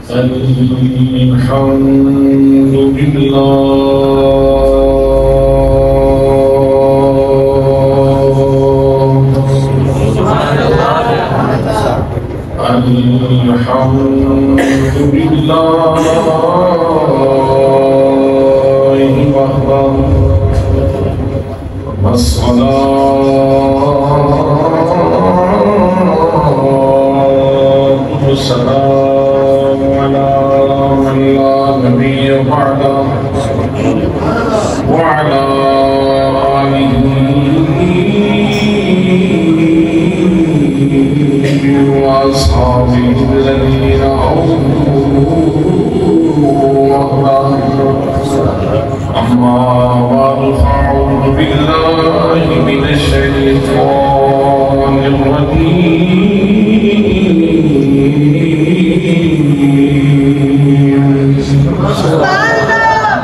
الحمد لله سبحان اللہ الحمد لله وحده والصلاة والسلام على من لا نبي بعده وعلى آله وأصحابه الذين أما بعد فأعوذ بالله من الشيطان الرجيم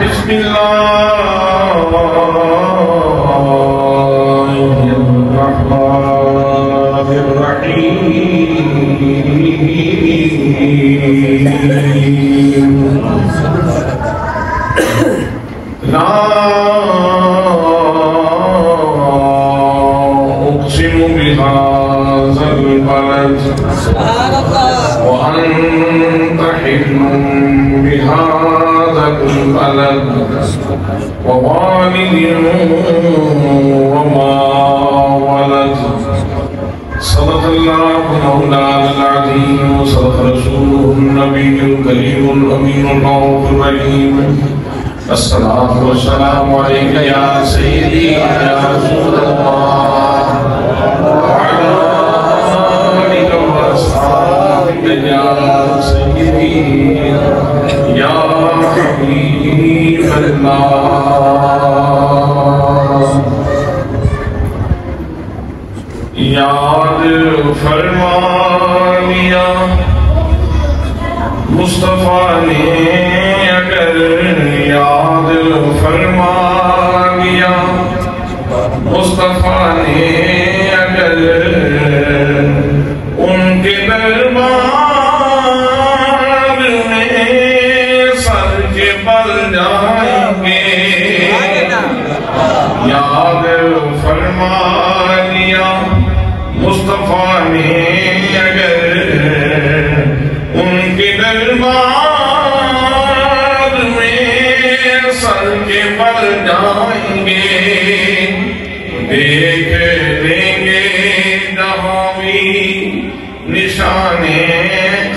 بسم الله الرحمن الرحيم لا أقسم بهذا البلد وأنت حل بهذا البلد ووالد وما ولد صدق الله مولانا العظيم وصدق رسوله النبي الكريم الأمين الرؤوف الرحيم الصلاة والسلام عليك يا سيدي يا رسول الله وعلى آلك وأصحابك يا سيدي يا حبيب الله یاد فرما لیا مصطفیٰ نے اگر یاد فرما لیا مصطفیٰ نے اگر ان کے دربار میں سر کے بل جائیں گے یاد فرما لیا مصطفیٰ نے اگر ان کے دربار میں سر کے بل جائیں گے دیکھ لیں گے جہاں بھی نشان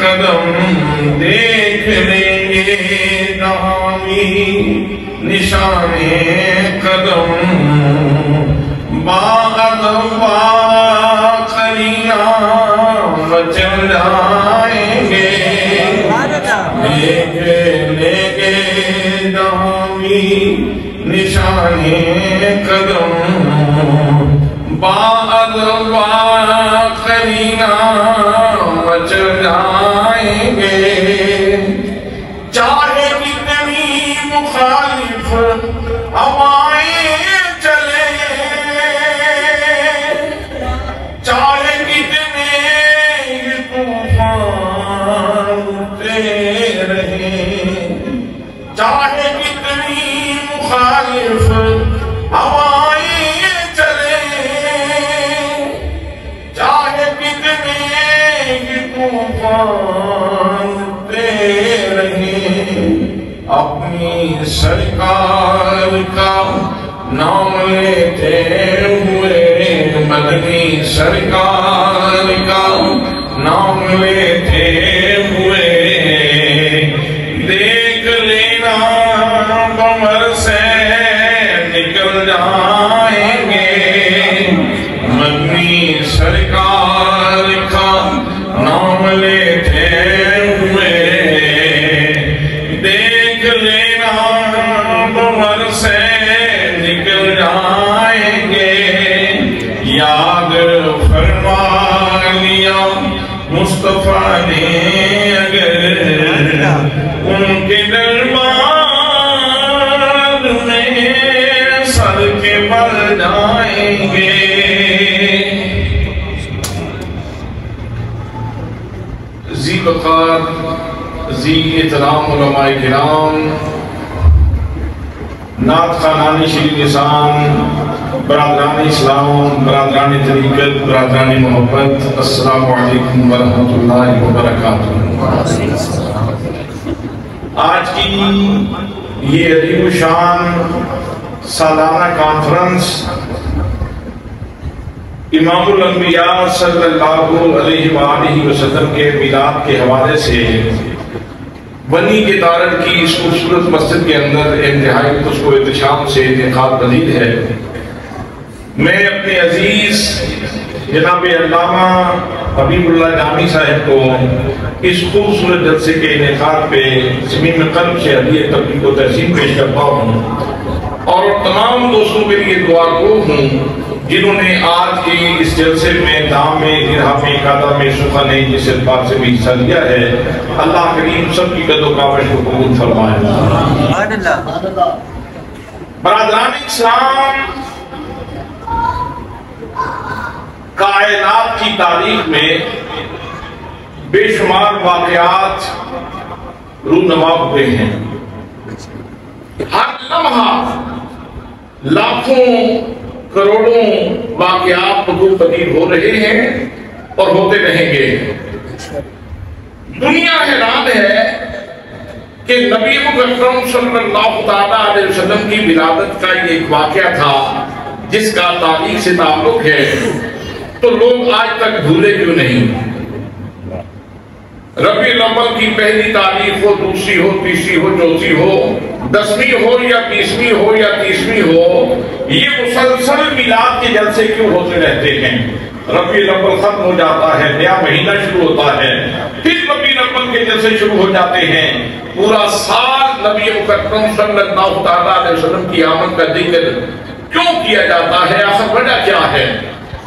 قدم دیکھ لیں گے جہاں بھی نشان قدم چل جائیں گے دیکھ لیں گے جہاں بھی نشان قدم با قرینہ چل جائیں گے چاہے کتنی مخالف ہوائیں چلے چاہے کتنے چاہے کتنی مخالف ہوائیں چلے چاہے کتنے طوفان اٹھتے رہیں اپنی سرکار کا نام لیتے ہوئے مدنی سرکار کا نام لیتے ہوئے دیکھ لینا بمر سے نکل جائیں گے مدنی سرکار کا نام لیتے ہوئے دیکھ لینا بمر سے نکل جائیں گے یاد فرما لیا مصطفیٰ نے اگر ان کے دربار میں سر کے بل جائیں گے ذی بقار ذی احترام علماء کرام، نعت خوانان شیرین لسان، برادران اسلام، برادران طریقت، برادران محبت، السلام علیکم ورحمۃ اللہ وبرکاتہ۔ آج کی یہ عظیم الشان سالانہ کانفرنس امام الانبیاء صلی اللہ علیہ وآلہ وسلم کے میلاد کے حوالے سے بنی کے دارن کی اس خوبصورت مسجد کے اندر انتہائی خوش و احتشام سے انعقاد پذیر ہے۔ میں اپنے عزیز جناب علامہ حبیب اللہ جامی صاحب کو اس خوبصورت جلسے کے انعقاد پہ صمیم قلب سے ہدیہ تبریک و تحسین پیش کرتا ہوں، اور تمام دوستوں کے لیے دعا گو ہوں جنہوں نے آج کی اس جلسے میں دام میں گرہ میں قادہ میں سخن جس اعتبار سے بھی حصہ لیا ہے، اللہ کریم سب کی قد و کاوش کو قبول فرمائے۔ برادران اسلام، کائنات کی تاریخ میں بے شمار واقعات رونما ہوئے ہیں۔ ہر لمحہ لاکھوں کروڑوں واقعات وقوع پذیر ہو رہے ہیں اور ہوتے رہیں گے۔ دنیا حیران ہے کہ نبی مکرم صلی اللہ علیہ وسلم کی ولادت کا یہ ایک واقعہ تھا جس کا تاریخ سے تعلق ہے، تو لوگ آج تک بھولے کیوں نہیں؟ ربیع الاول کی پہلی تاریخ ہو، دوسری ہو، تیسری ہو، چوتھی ہو، 10ویں ہو یا 20ویں ہو یا 30ویں ہو، یہ مسلسل میلاد کے جلسے کیوں ہوتے رہتے ہیں؟ ربیع الاول ختم ہو جاتا ہے، نیا مہینہ شروع ہوتا ہے، پھر ربیع الاول کے جلسے شروع ہو جاتے ہیں، پورا سال نبی مکرم صلی اللہ علیہ وسلم کی آمد کا ذکر کیوں کیا جاتا ہے؟ آخر وجہ کیا ہے؟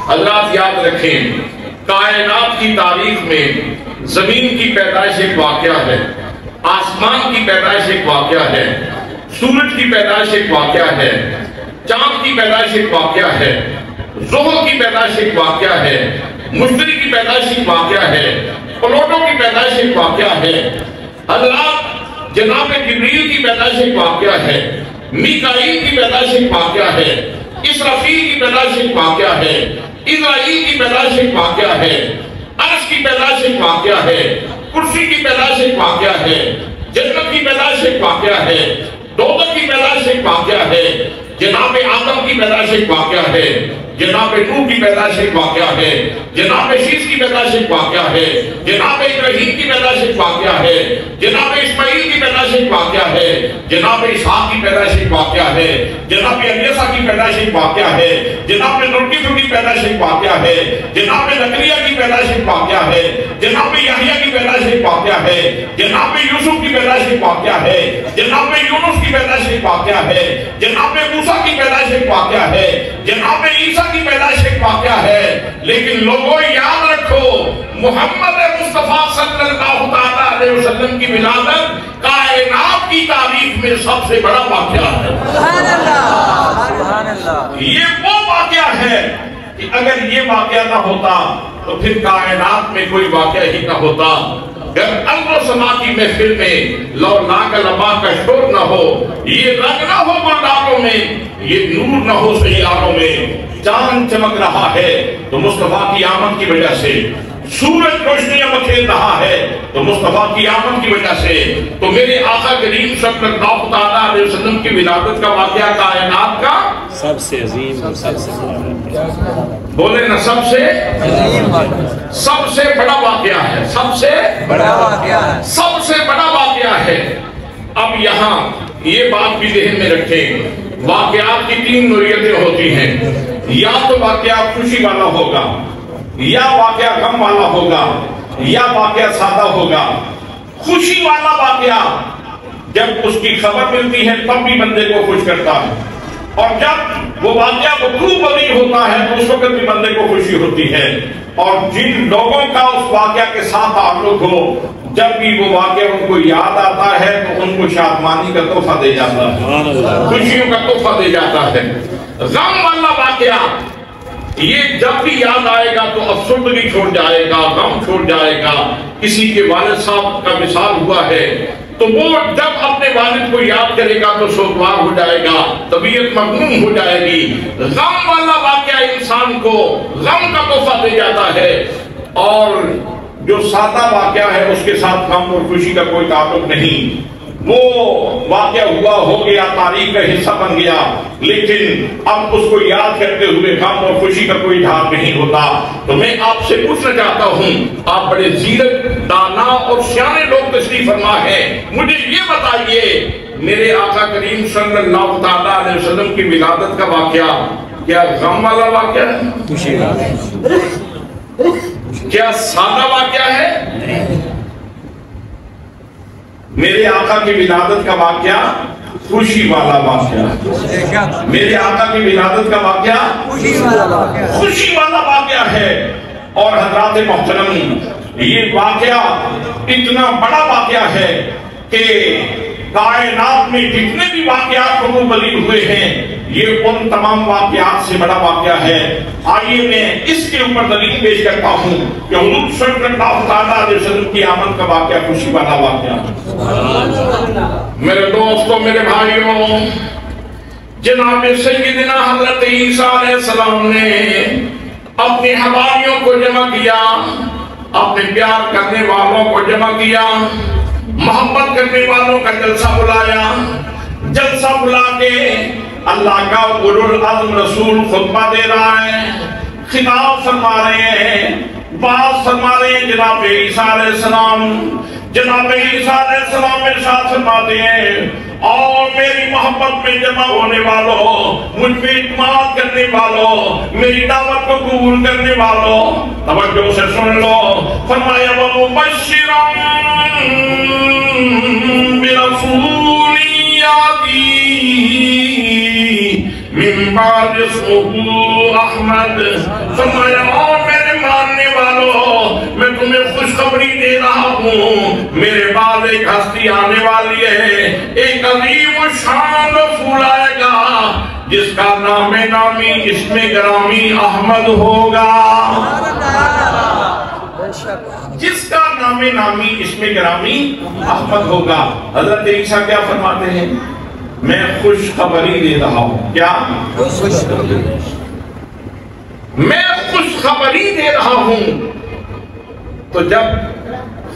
حضرات یاد رکھیں، کائنات کی تاریخ میں زمین کی پیدائش ایک واقعہ ہے، آسمان کی پیدائش ایک واقعہ ہے، سورج کی پیدائش ایک واقعہ ہے، چاند کی پیدائش ایک واقعہ ہے، زحل کی پیدائش ایک واقعہ ہے، مشتری کی پیدائش ایک واقعہ ہے، پلوٹو کی پیدائش ایک واقعہ ہے، حضرات جناب جبریل کی پیدائش ایک واقعہ ہے، میکائیل کی پیدائش ایک واقعہ ہے، اسرافیل کی پیدائش ایک واقعہ ہے، اسرائیل کی پیدائش ایک واقعہ ہے، عرش کی پیدائش ایک واقعہ ہے، کرسی کی پیدائش ایک واقعہ ہے، جنت کی پیدائش ایک واقعہ ہے، دوزخ کی پیدائش ایک واقعہ ہے، جناب آدم کی پیدائش ایک واقعہ ہے، جناب نوح کی پیدائش ایک واقعہ ہے، جناب شیش کی پیدائش ایک واقعہ ہے، جناب ابراہیم کی پیدائش ایک واقعہ ہے، جناب اسماعیل کی پیدائش ایک واقعہ ہے، جناب اسحاق کی پیدائش ایک واقعہ ہے، جناب الیسا کی پیدائش ایک واقعہ ہے، جناب ذوالکفل کی پیدائش ایک واقعہ ہے، جناب زکریا کی پیدائش ایک واقعہ ہے، جناب یحییٰ کی پیدائش ایک واقعہ ہے، جناب یوسف کی پیدائش ایک واقعہ ہے، جناب یونس کی پیدائش ایک واقعہ ہے، جناب موسیٰ کی پیدائش ایک واقعہ ہے، جناب عیسیٰ کی پیدائش ایک واقعہ ہے۔ لیکن لوگوں یاد رکھو، محمد مصطفیٰ صلی اللہ علیہ وسلم کی ولادت کائنات کی تاریخ میں سب سے بڑا واقعہ ہے۔ سبحان اللہ۔ یہ وہ واقعہ ہے کہ اگر یہ واقعہ نہ ہوتا تو پھر کائنات میں کوئی واقعہ ہی نہ ہوتا۔ اگر ارض و سما کی محفل میں لو لاک لبا کا شور نہ ہو، یہ رنگ نہ ہو گلدانوں میں، یہ نور نہ ہو سیاروں میں، چاند چمک رہا ہے تو مصطفیٰ کی آمد کی وجہ سے، سورج روشنیاں بکھیر رہا ہے تو مصطفیٰ کی آمد کی وجہ سے۔ تو میرے آقا کریم صلی اللہ علیہ وسلم کی ولادت کا واقعہ کائنات کا سب سے عظیم اور سب سے بڑا، بولے نا، سب سے بڑا واقعہ ہے، سب سے بڑا واقعہ ہے، سب سے بڑا واقعہ ہے۔ اب یہاں یہ بات بھی ذہن میں رکھیں، واقعات کی 3 نوعیتیں ہوتی ہیں، یا تو واقعہ خوشی والا ہوگا، یا واقعہ غم والا ہوگا، یا واقعہ سادہ ہوگا۔ خوشی والا واقعہ جب اس کی خبر ملتی ہے تب بھی بندے کو خوش کرتا ہے، اور جب وہ واقعہ وقوع پذیر ہوتا ہے تو اس وقت بھی بندے کو خوشی ہوتی ہے۔ اور جن لوگوں کا اس واقعہ کے ساتھ تعلق ہو، جب بھی وہ واقعہ ان کو یاد آتا ہے تو ان کو شادمانی کا تحفہ دے جاتا ہے، خوشیوں کا تحفہ دے جاتا ہے۔ غم والا واقعہ یہ جب بھی یاد آئے گا تو افسردگی چھوڑ جائے گا، غم چھوڑ جائے گا۔ کسی کے والد صاحب کا مثال ہوا ہے تو وہ جب اپنے والد کو یاد کرے گا تو سوگوار ہو جائے گا، طبیعت مغموم ہو جائے گی۔ غم والا واقعہ انسان کو غم کا تحفہ دے جاتا ہے، اور جو سادہ واقعہ ہے اس کے ساتھ غم اور خوشی کا کوئی تعلق نہیں۔ وہ واقعہ ہوا، ہو گیا، تاریخ کا حصہ بن گیا، لیکن اب اس کو یاد کرتے ہوئے غم اور خوشی کا کوئی اظہار نہیں ہوتا۔ تو میں آپ سے پوچھنا چاہتا ہوں، آپ بڑے زیرک، دانا اور سیانے لوگ تشریف فرما ہیں، مجھے یہ بتائیے میرے آقا کریم صلی اللہ تعالیٰ علیہ وسلم کی ولادت کا واقعہ کیا غم والا واقعہ ہے؟ کیا سادہ واقعہ ہے؟ میرے آقا کی ولادت کا واقعہ خوشی والا واقعہ، میرے آقا کی ولادت کا واقعہ خوشی والا واقعہ ہے۔ اور حضرات محترم، یہ واقعہ اتنا بڑا واقعہ ہے کہ کائنات میں جتنے بھی واقعات قبول بلی ہوئے ہیں یہ ان تمام واقعات سے بڑا واقعہ ہے۔ آئیے میں اس کے اوپر دلیل پیش کرتا ہوں کہ حضور صلی اللہ علیہ وسلم کی آمد کا واقعہ خوشی والا واقعہ۔ میرے دوستوں، میرے بھائیوں، جناب سیدنا حضرت عیسیٰ علیہ السلام نے اپنی حواریوں کو جمع کیا، اپنے پیار کرنے والوں کو جمع کیا، محبت کرنے والوں کا جلسہ بلایا۔ جلسہ بلا کے اللہ کا اولو العزم رسول خطبہ دے رہا ہے، خطاب فرما رہے ہیں، بات فرما رہے ہیں جناب عیسیٰ علیہ السلام۔ جناب عیسیٰ علیہ السلام ارشاد فرماتے ہیں، اور میری محبت میں جمع ہونے والوں، مجھ پہ اعتماد کرنے والوں، میری دعوت کو قبول کرنے والوں، توجہ سے سن لو، فرمایا وَمُبَشِّرًا بِرَسُولٍ يَأْتِي مِن بَعْدِ اسْمُهُ احمد۔ فرمایا اور میرے ماننے والوں، میں تمہیں خوشخبری دے رہا ہوں، میرے بعد ایک ہستی آنے والی ہے، ایک عظیم و شان رسول آئے گا جس کا نام نامی اسم گرامی احمد ہوگا، جس کا نام نامی اسم گرامی احمد ہوگا۔ حضرت عیسیٰ کیا فرماتے ہیں؟ میں خوشخبری دے رہا ہوں۔ کیا؟ میں خوشخبری دے رہا ہوں۔ تو جب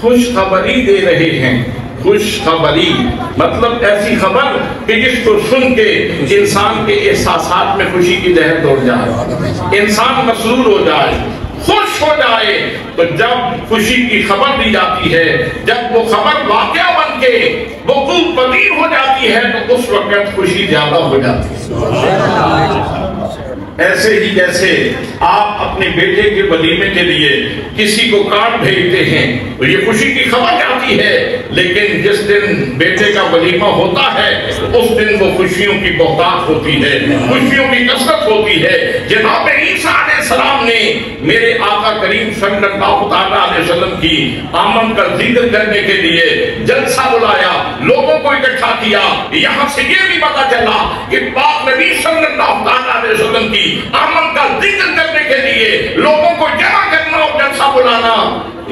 خوشخبری دے رہے ہیں، خوشخبری مطلب ایسی خبر کہ جس کو سن کے انسان کے احساسات میں خوشی کی لہر دوڑ جائے، انسان مسرور ہو جائے، خوش ہو جائے۔ تو جب خوشی کی خبر دی جاتی ہے، جب وہ خبر واقعہ بن کے وقوع پذیر ہو جاتی ہے تو اس وقت خوشی زیادہ ہو جاتی ہے۔ ایسے ہی جیسے آپ اپنے بیٹے کے ولیمے کے لیے کسی کو کارڈ بھیجتے ہیں تو یہ خوشی کی خبر جاتی ہے، لیکن جس دن بیٹے کا ولیمہ ہوتا ہے اس دن وہ خوشیوں کی بہتات ہوتی ہے، خوشیوں کی کثرت ہوتی ہے۔ جناب عیسیٰ علیہ السلام نے میرے آقا کریم صلی اللہ علیہ وسلم کی آمد کا ذکر کرنے کے لیے جلسہ بلایا، لوگوں کو اکٹھا کیا۔ یہاں سے یہ بھی پتا چلا کہ پاک نبی صلی اللہ علیہ وسلم کی آمد کا ذکر کرنے کے لیے لوگوں کو جمع کرنا اور جلسہ بلانا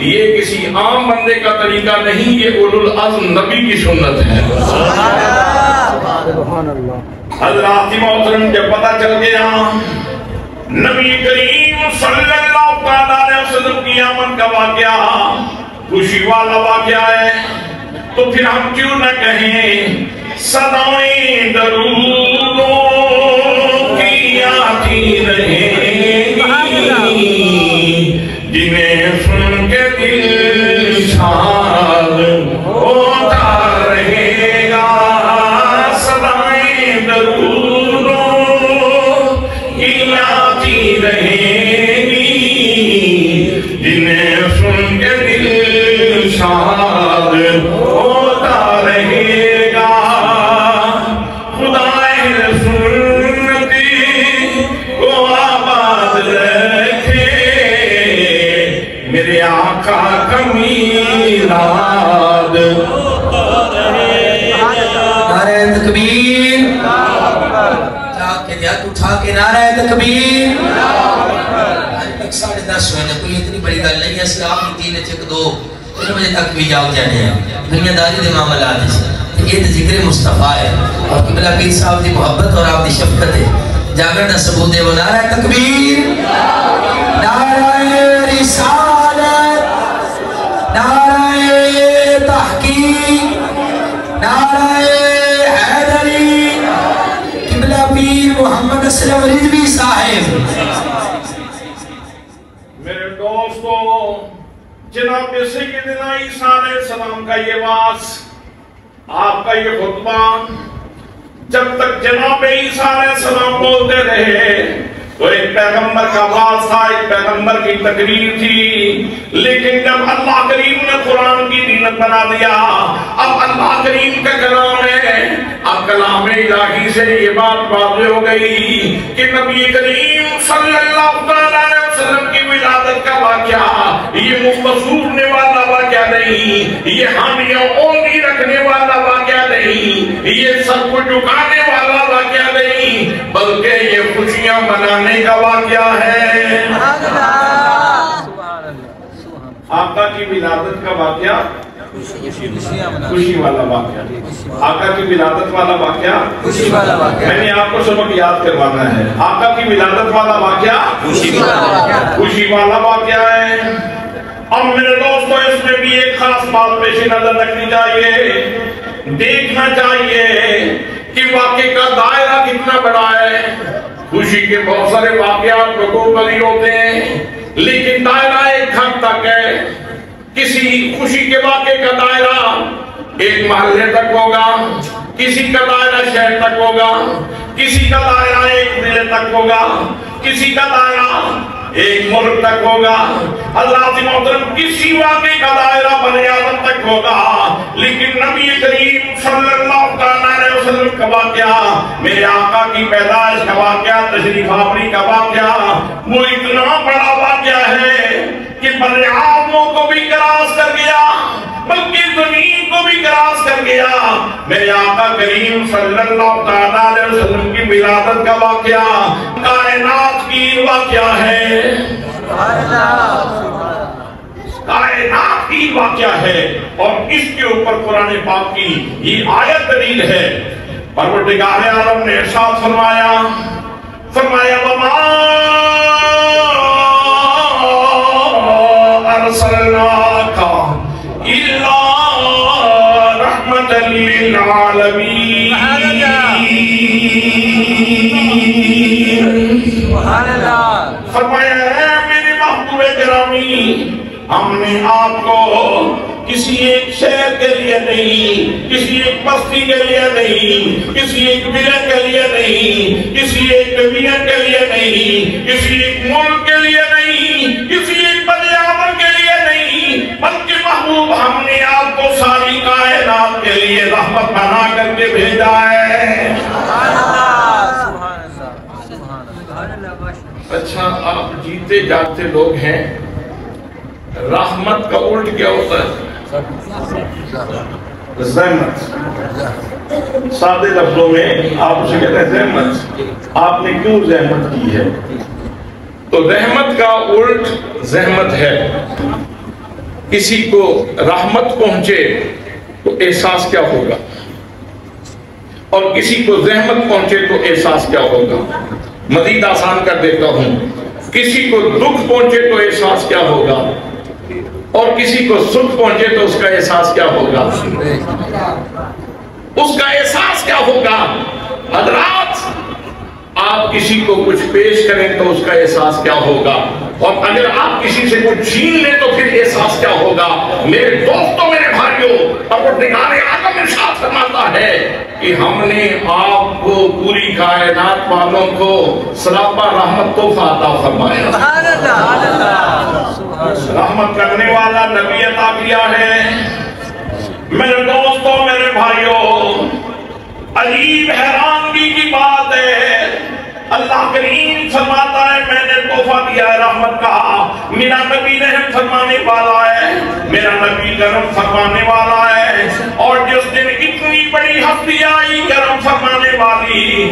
یہ کسی عام بندے کا طریقہ نہیں، یہ اولو العزم نبی کی سنت ہے۔ حضرات محترم، جب پتہ چل گیا نبی کریم صلی اللہ علیہ وسلم کی آمد کا واقعہ خوشی والا واقعہ ہے، تو پھر ہم کیوں نہ کہیں صدائیں درودوں کی آتی رہیں گی، جنہیں سن کے دل شاد ہوتا رہے گا۔ صدائیں درودوں کی آتی رہیں گی، جنہیں سن کے دل شاد ہوتا رہے گا۔ خدائے سنتی کو آباد رکھے، میرے آقا کا میلاد۔ نعرہ تکبیر، اٹھا کے نعرہ تکبیر۔ تک 10:30 ہوئے کوئی اتنی بڑی گل نہیں ہے اسی آپ کی 3 بجے تک بھی جاگ جانے ہیں دنیا داری دے معاملات ہیں یہ تو ذکر مصطفیٰ ہے اور قبلہ پیر صاحب دی محبت اور آپ دی شفقت ہے جاگر دا ثبوت ہے وہ نعرہ تکبیر نعرہ رسالت نعرہ تحقیق نعرہ حیدری قبلہ پیر محمد اسلم رضوی صاحب میرے دوستو جناب سیدنا عیسیٰ علیہ السلام کا یہ واس آپ کا یہ خطبہ جب تک جناب عیسیٰ علیہ السلام بولتے رہے تو ایک پیغمبر کا واس تھا ایک پیغمبر کی تقریر تھی لیکن جب اللہ کریم نے قرآن کی دینت بنا دیا اب اللہ کریم کا کلام ہے اب کلام الہی سے یہ بات واضح ہو گئی کہ نبی کریم صلی اللہ علیہ وسلم کی ولادت کا واقعہ یہ مختصورنے والا واقعہ نہیں یہ حامیوں اولی رکھنے والا واقعہ نہیں یہ سب کو جھکانے والا واقعہ نہیں بلکہ یہ خوشیاں منانے کا واقعہ ہے آقا کی ولادت کا واقعہ خوشی والا واقعہ آقا کی ولادت والا واقعہ خوشی والا واقعہ میں نے آپ کو سبق یاد کروانا ہے آقا کی ولادت والا واقعہ خوشی والا واقعہ ہے اب میرے دوستو اس میں بھی ایک خاص بات پیش نظر رکھنی چاہیے دیکھنا چاہیے کہ واقعے کا دائرہ کتنا بڑا ہے خوشی کے بہت سارے واقعات لوگوں پر ہی ہوتے ہیں لیکن دائرہ ایک حد تک ہے کسی خوشی کے واقعے کا دائرہ ایک محلے تک ہوگا کسی کا دائرہ شہر تک ہوگا کسی کا دائرہ ایک ضلع تک ہوگا کسی کا دائرہ ایک ملک تک ہوگا اللہ سے محترم کسی واقعے کا دائرہ بنی آدم تک ہوگا لیکن نبی کریم صلی اللہ علیہ وسلم کا واقعہ میرے آقا کی پیدائش کا واقعہ تشریف آوری کا واقعہ وہ اتنا بڑا واقعہ ہے کہ بر اعظموں کو بھی کراس کر گیا بلکہ زمین کو بھی کراس کر گیا میرے آقا کریم صلی اللہ علیہ وسلم کی ولادت کا واقعہ کائنات کی واقعہ ہے کائنات کی واقعہ ہے اور اس کے اوپر قرآن پاک کی یہ آیت دلیل ہے پروردگار عالم نے ارشاد فرمایا وما ارسلناک الا رحمتا للعالمین فرمایا ہے میرے محبوب گرامی ہم نے آپ کو کسی ایک شہر کے لیے نہیں کسی ایک بستی کے لیے نہیں کسی ایک ملت کے لیے نہیں کسی ایک قبیلے کے لیے نہیں کسی ایک ملک کے لیے نہیں کسی ایک بنی آدم کے لیے نہیں بلکہ محبوب ہم نے آپ کو ساری کائنات کے لیے رحمت بنا کر کے بھیجا ہے اچھا آپ جیتے جاگتے لوگ ہیں رحمت کا الٹ کیا ہوتا ہے زحمت سادے لفظوں میں آپ اسے کہتے ہیں زحمت آپ نے کیوں زحمت کی ہے تو رحمت کا الٹ زحمت ہے کسی کو رحمت پہنچے تو احساس کیا ہوگا اور کسی کو زحمت پہنچے تو احساس کیا ہوگا مزید آسان کر دیتا ہوں کسی کو دکھ پہنچے تو احساس کیا ہوگا اور کسی کو سکھ پہنچے تو اس کا احساس کیا ہوگا اس کا احساس کیا ہوگا حضرات آپ کسی کو کچھ پیش کریں تو اس کا احساس کیا ہوگا اور اگر آپ کسی سے کچھ چھین لیں تو پھر احساس کیا ہوگا میرے دوستوں میرے بھائیوں پروردگار عالم ارشاد فرماتا ہے کہ ہم نے آپ کو پوری کائنات والوں کو سراپا رحمت تحفہ عطا فرمایا رحمت کرنے والا نبی عطا کیا ہے میرے دوستوں میرے بھائیوں عجیب حیرانگی کی بات ہے اللہ کریم فرماتا ہے میں نے تحفہ دیا ہے رحمت کا میرا نبی رحم فرمانے والا ہے میرا نبی کرم فرمانے والا ہے اور جس دن اتنی بڑی ہستی آئی کرم فرمانے والی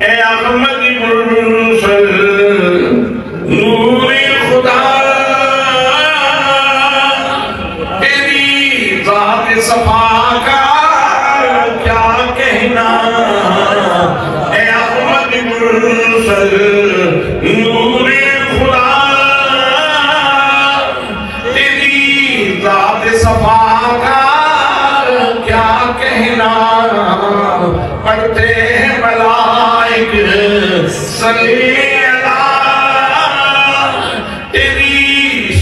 اے احمد مرسل نور خدا تیری ذات صفا کا کیا کہنا، اے احمد مرسل نور خدا تیری ذات صفا کا کیا کہنا، پڑھتے ہیں ملائک صلی اللہ، تیری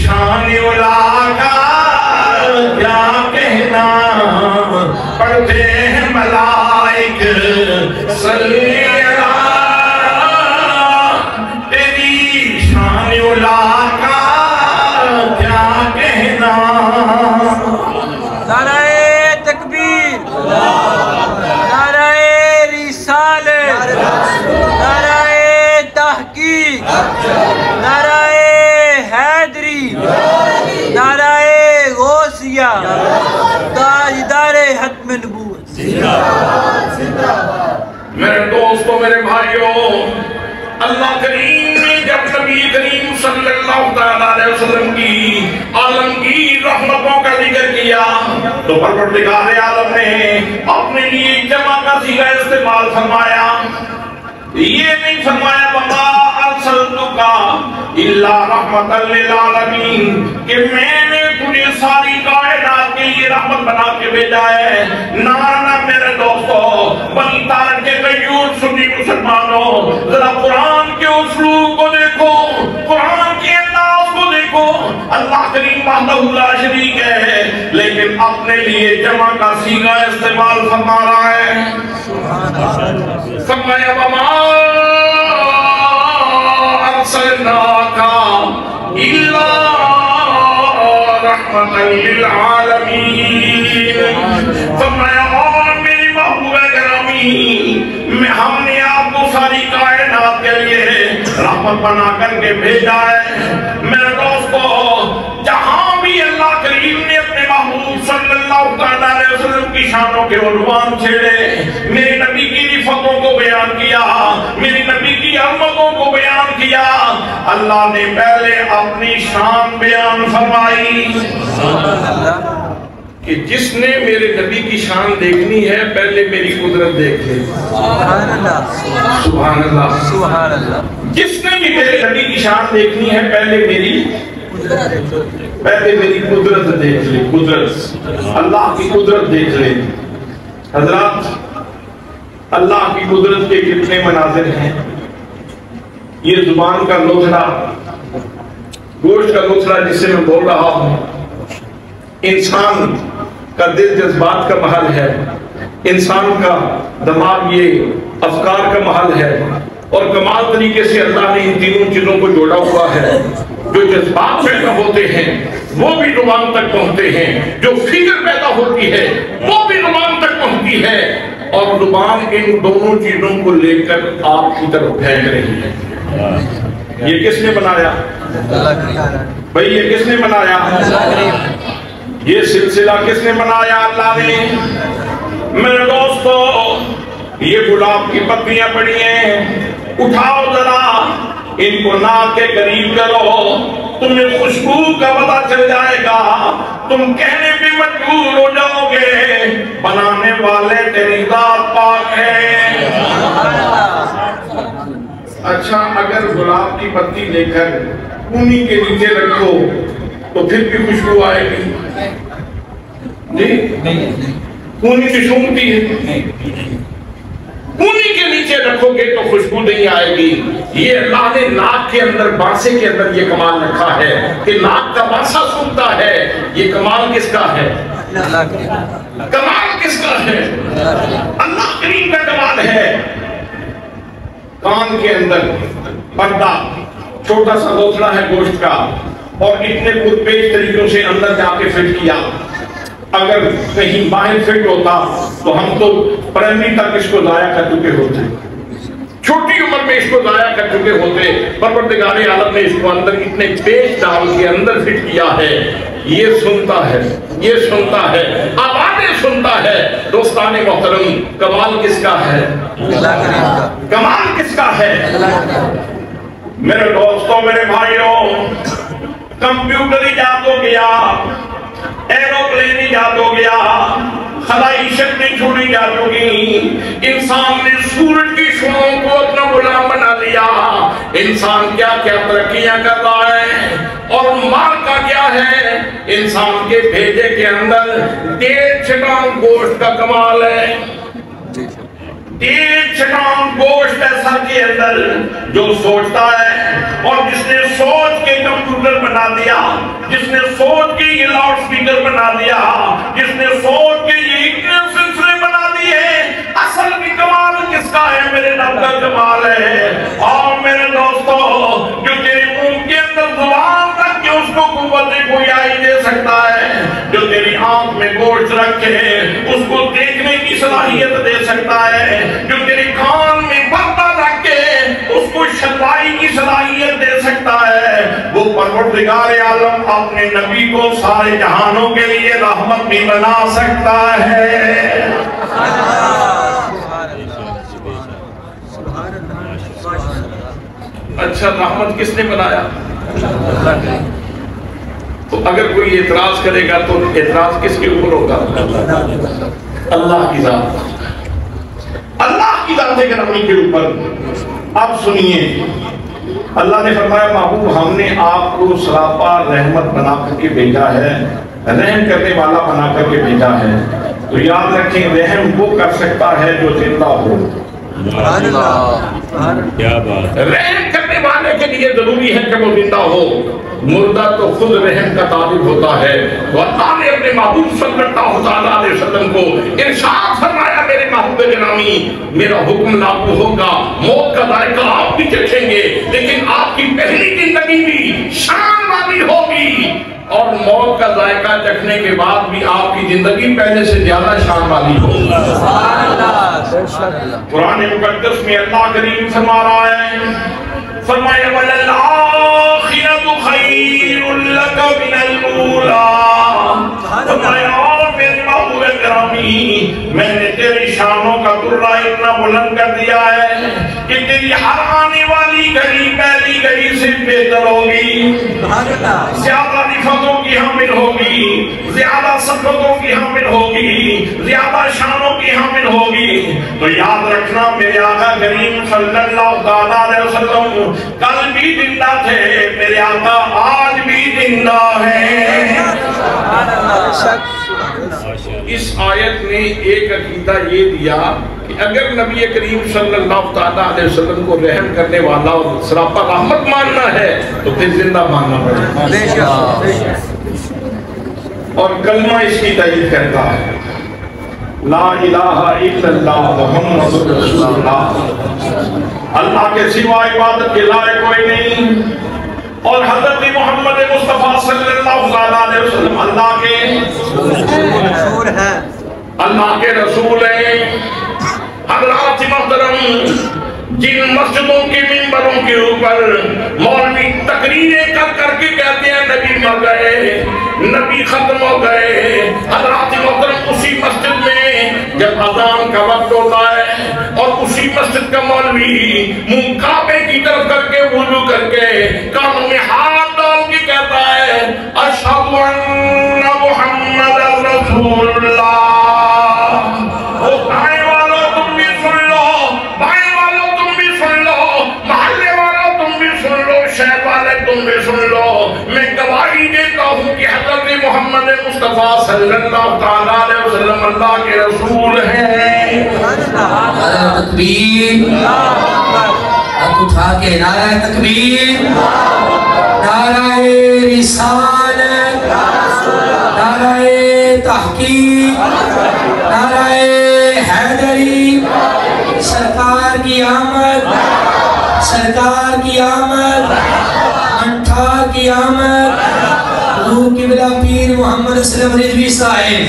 شان علا کا کیا کہنا، پڑھتے ہیں ملائک صلی اللہ، تیری شان علا کا کیا کہنا۔ نعرہ تکبیر، نعرہ رسالت، نعرہ تحقیق، نعرہ حیدری، نعرہ غوثیہ، تاجدار ختم نبوت۔ میرے دوستوں، میرے بھائیوں، اللہ کریم نے جب نبی کریم صلی اللہ علیہ وسلم کی عالمگیر رحمتوں کا ذکر کیا تو پروردگار عالم نے اپنے لیے جمع کا صیغہ استعمال فرمایا۔ یہ نہیں فرمایا وما ارسلتک الا رحمۃ للعالمین کہ میں نے تجھے ساری کائنات کے لیے رحمت بنا کے بھیجا ہے۔ نہ میرے دوستو، بنی تارک کے غیور سنی مسلمانوں، ذرا قرآن کے اسلوب کو دیکھو، قرآن کے انداز کو دیکھو۔ اللہ کریم وحدہ لا شریک ہے لیکن اپنے لیے جمع کا صیغہ استعمال فرما رہا ہے۔ فرمایا وما ارسلناک الا رحمۃ للعالمین۔ فرمایا اور میری محبوب گرامی، ہم نے آپ کو ساری کائنات کے لیے رحمت بنا کر کے بھیجا ہے۔ میرے دوستو، جہاں بھی اللہ کریم نے اپنے محبوب صلی اللہ علیہ وسلم کی شانوں کے عنوان چھیڑے، میرے نبی کی رفتوں کو بیان کیا، میری نبی کی عظمتوں کو بیان کیا، اللہ نے پہلے اپنی شان بیان فرمائی کہ جس نے میرے نبی کی شان دیکھنی ہے پہلے میری قدرت دیکھ لے۔ سبحان اللہ، سبحان اللہ، سبحان اللہ۔ جس نے بھی میرے نبی کی شان دیکھنی ہے پہلے میری قدرت دیکھ لے۔ قدرت، اللہ کی قدرت دیکھ لے۔ حضرات، اللہ کی قدرت کے کتنے مناظر ہیں۔ یہ زبان کا لوتھڑا، گوشت کا لوتھڑا جس سے میں بول رہا ہوں، انسان کا دل جذبات کا محل ہے، انسان کا دماغ یہ افکار کا محل ہے، اور کمال طریقے سے اللہ نے ان تینوں چیزوں کو جوڑا ہوا ہے۔ جو جذبات پیدا ہوتے ہیں وہ بھی زبان تک پہنچتے ہیں، جو فکر پیدا ہوتی ہے وہ بھی زبان تک پہنچتی ہے، اور زبان ان دونوں چیزوں کو لے کر آپ کی طرف پھینک رہی ہے۔ یہ کس نے بنایا بھائی؟ یہ کس نے بنایا؟ یہ سلسلہ کس نے بنایا؟ اللہ نے۔ میرے دوستو، یہ گلاب کی پتیاں پڑی ہیں، اٹھاؤ ذرا ان کو ناک کے قریب کرو، تمہیں خوشبو کا پتہ چل جائے گا، تم کہنے پہ مجبور ہو جاؤ گے بنانے والے تیری ذات پاک ہے۔ اچھا، اگر گلاب کی پتی لے کر کونی کے نیچے رکھو تو پھر بھی خوشبو آئے گی؟ نہیں، کونی کی سونگتی ہے، کونی کے نیچے رکھو گے تو خوشبو نہیں آئے گی۔ یہ اللہ نے ناک کے اندر، بانسے کے اندر یہ کمال رکھا ہے کہ ناک کا بانسا سونگتا ہے۔ یہ کمال کس کا ہے؟ کمال کس کا ہے؟ اللہ کریم کا کمال ہے۔ کان کے اندر پردہ، چھوٹا سا لوتھڑا ہے گوشت کا، اور اتنے پرپیش طریقوں سے اندر جا کے فٹ کیا۔ اگر کہیں باہر فٹ ہوتا تو ہم تو پرائمری تک اس کو ضائع کر چکے ہوتے، چھوٹی عمر میں اس کو ضائع کر چکے ہوتے۔ پروردگار عالم نے اس کو اندر اتنے پیش ڈال کے اندر فٹ کیا ہے۔ یہ سنتا ہے، یہ سنتا ہے، آوازیں سنتا ہے، دوستان محترم، کمال کس کا ہے؟ اللہ کریم کا۔ کمال کس کا ہے؟ میرے دوستوں، میرے بھائیوں، کمپیوٹر ایجاد ہو گیا، ایروپلین ایجاد ہو گیا، خلائی شکلیں چھوڑی جا چکی، انسان نے سورج کی شعاعوں کو اپنا غلام بنا لیا، انسان کیا کیا ترقیاں کر رہا ہے، اور مال کا کیا ہے؟ انسان کے بھیجے کے اندر 1.5 گرام گوشت کا کمال ہے، 1.5 گرام گوشت ہے سر کے اندر۔ جو سوچتا ہے اور جس نے سوچ کے کمپیوٹر بنا دیا، جس نے سوچ کے یہ لاؤڈ سپیکر بنا دیا، جس نے سوچ کے یہ سلسلے بنا دیے، اصل کی کمال کس کا ہے؟ میرے رب کا کمال ہے۔ اور میرے دوستو، جو تیرے منہ کے اندر زبان رکھ کے اس کو قوت گویائی دے سکتا ہے، جو تیری آنکھ میں گوشت رکھ کے اس کو دیکھنے کی صلاحیت دے سکتا ہے، جو تیرے کان میں پردہ رکھ کے اس کو شنوائی کی صلاحیت دے سکتا ہے، وہ پروردگار عالم اپنے نبی کو سارے جہانوں کے لیے رحمت بھی بنا سکتا ہے۔ اچھا، رحمت کس نے بنایا؟ تو اگر کوئی اعتراض کرے گا تو اعتراض کس کے اوپر ہوگا؟ اللہ کی ذات، اللہ کی ذات گرامی کے اوپر۔ اب سنیے، اللہ نے فرمایا محبوب ہم نے آپ کو سراپا رحمت بنا کر کے بھیجا ہے، رحم کرنے والا بنا کر کے بھیجا ہے۔ تو یاد رکھیں، رحم وہ کر سکتا ہے جو زندہ ہو۔ کیا بات! رحم کرنے والے کے لیے ضروری ہے کہ وہ زندہ ہو، مردہ تو خود رحم کا طالب ہوتا ہے۔ تو اللہ نے اپنے محبوب صلی اللہ علیہ وسلم کو ارشاد فرمایا، میرے محبوب گرامی، میرا حکم لاگو ہوگا، موت کا ذائقہ آپ بھی چکھیں گے، لیکن آپ کی پہلی زندگی بھی شان والی ہوگی، اور موت کا ذائقہ چکھنے کے بعد بھی آپ کی زندگی پہلے سے زیادہ شان والی ہوگی۔ قرآن مقدس میں اللہ کریم فرما رہا ہے، فرمایا وَلَلْآخِرَةُ خَيْرٌ لَكَ مِنَ الْأُولَىٰ۔ فرمایا میرے محبوب گرامی، میں نے تیری شانوں کا درہ اتنا بلند کر دیا ہے کہ تیری ہر آنے والی گھڑی پہلی گھڑی سے بہتر ہوگی، زیادہ رفتوں کی حامل ہوگی، زیادہ صفتوں کی حامل ہوگی، زیادہ شانوں کی حامل ہوگی۔ تو یاد رکھنا، میرے آقا کریم صلی اللہ علیہ وسلم کل بھی زندہ تھے، میرے آقا آج بھی زندہ ہیں۔ اس آیت نے ایک عقیدہ یہ دیا کہ اگر نبی کریم صلی اللہ علیہ وسلم کو رحم کرنے والا اور سراپا رحمت ماننا ہے تو پھر زندہ ماننا پڑے گا، اور کلمہ اس کی تائید کرتا ہے، لا الہ الا اللہ محمد رسول اللہ، اللہ کے سوا عبادت کے لائق کوئی نہیں، اور حضرت محمد مصطفیٰ صلی اللہ علیہ وسلم اللہ کے رسول ہیں۔ حضرات محترم، جن مسجدوں کے منبروں کے اوپر مولوی تقریریں کر کے کہتے ہیں نبی مر گئے، نبی ختم ہو گئے، حضرات محترم اسی مسجد میں جب اذان کا وقت ہوتا ہے اور اسی مسجد کا مولوی منہ کعبے کی طرف کر کے وضو کر کے کانوں میں ہاتھ ڈال کے کہتا ہے اشہد ان محمد رسول اللہ۔ دائیں والوں تم بھی سن لو، بائیں والوں تم بھی سن لو، محلے والوں تم بھی سن لو، شہر والے تم بھی سن لو، میں گواہی دیتا ہوں کہ حضرت محمد مصطفیٰ صلی اللہ علیہ وسلم اللہ کے رسول ہیں۔ تکبیر! اب اٹھا کے نعرہ تکبیر، نعرہ رسالت، نعرہ تحقیق، نعرہ حیدری، سرکار کی آمد، سرکار کی آمد، منٹھا کی آمد، حضور قبلہ پیر محمد صلی اللہ علیہ رضوی صاحب۔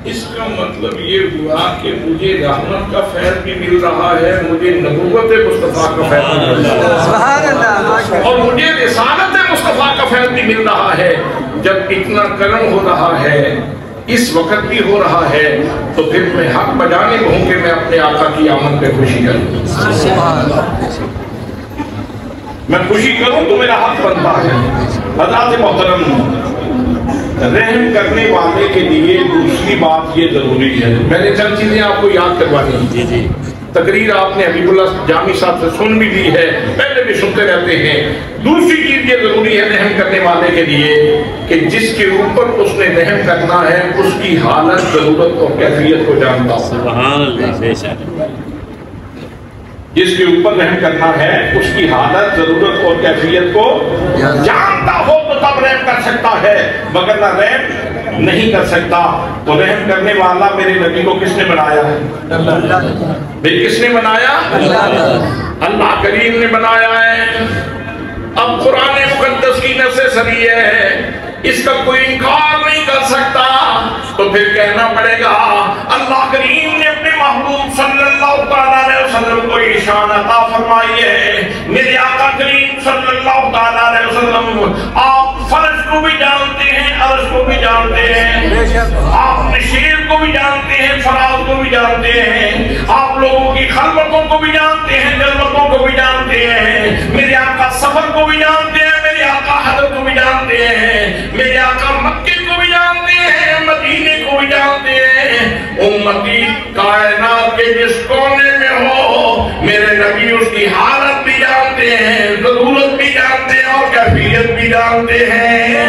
اس کا مطلب یہ ہوا کہ مجھے رحمت کا فیض بھی مل رہا ہے، مجھے نبوت مصطفیٰ کا فیض بھی مل رہا ہے، اور مجھے رسالت مصطفیٰ کا فیض بھی مل رہا ہے۔ جب اتنا کرم ہو رہا ہے، اس وقت بھی ہو رہا ہے تو پھر میں حق بجانے کو ہوں کہ میں اپنے آقا کی آمد پہ خوشی کروں، میں خوشی کروں تو میرا حق بنتا ہے۔ حضرات محترم، رحم کرنے والے کے لیے دوسری بات یہ ضروری ہے، میں نے چند چیزیں آپ کو یاد کروانی ہیں۔ تقریر آپ نے حبیب اللہ جامی صاحب سے سن بھی لی ہے، پہلے بھی سنتے رہتے ہیں۔ دوسری چیز یہ ضروری ہے رحم کرنے والے کے لیے کہ جس کے اوپر اس نے رحم کرنا ہے اس کی حالت، ضرورت اور کیفیت کو جانتا ہو۔ سبحان اللہ، بے شک۔ جس کے اوپر رحم کرنا ہے اس کی حالت، ضرورت اور کیفیت کو جانتا ہو تو تب رحم کر سکتا ہے، مگر نہ رحم نہیں کر سکتا۔ تو رحم کرنے والا میرے نبی کو کس نے بنایا ہے؟ بھئی کس نے بنایا؟ اللہ کریم نے بنایا ہے۔ اب قرآن مقدس کی نص سریح ہے، اس کا کوئی انکار نہیں کر سکتا، تو پھر کہنا پڑے گا اللہ کریم نے اپنے محبوب صلی اللہ علیہ وسلم کو شان عطا فرمائی ہے۔ میرے آقا کریم صلی اللہ علیہ وسلم آپ فرض کو بھی جانتے ہیں، عرض کو بھی جانتے ہیں، آپ نشیر کو بھی جانتے ہیں، فراز کو بھی جانتے ہیں، آپ لوگوں کی خلوتوں کو بھی جانتے ہیں، جلوتوں کو بھی جانتے ہیں، میرے آقا سفر کو بھی جانتے ہیں، میرے آقا حضر کو بھی جانتے ہیں، میرے آقا مکے کو بھی جانتے ہیں، مدینے کو بھی جانتے ہیں۔ امتی کائنات کے جس کونے میں ہو میرے نبی اس کی حالت بھی جانتے ہیں، ضرورت بھی جانتے ہیں اور کیفیت بھی جانتے ہیں۔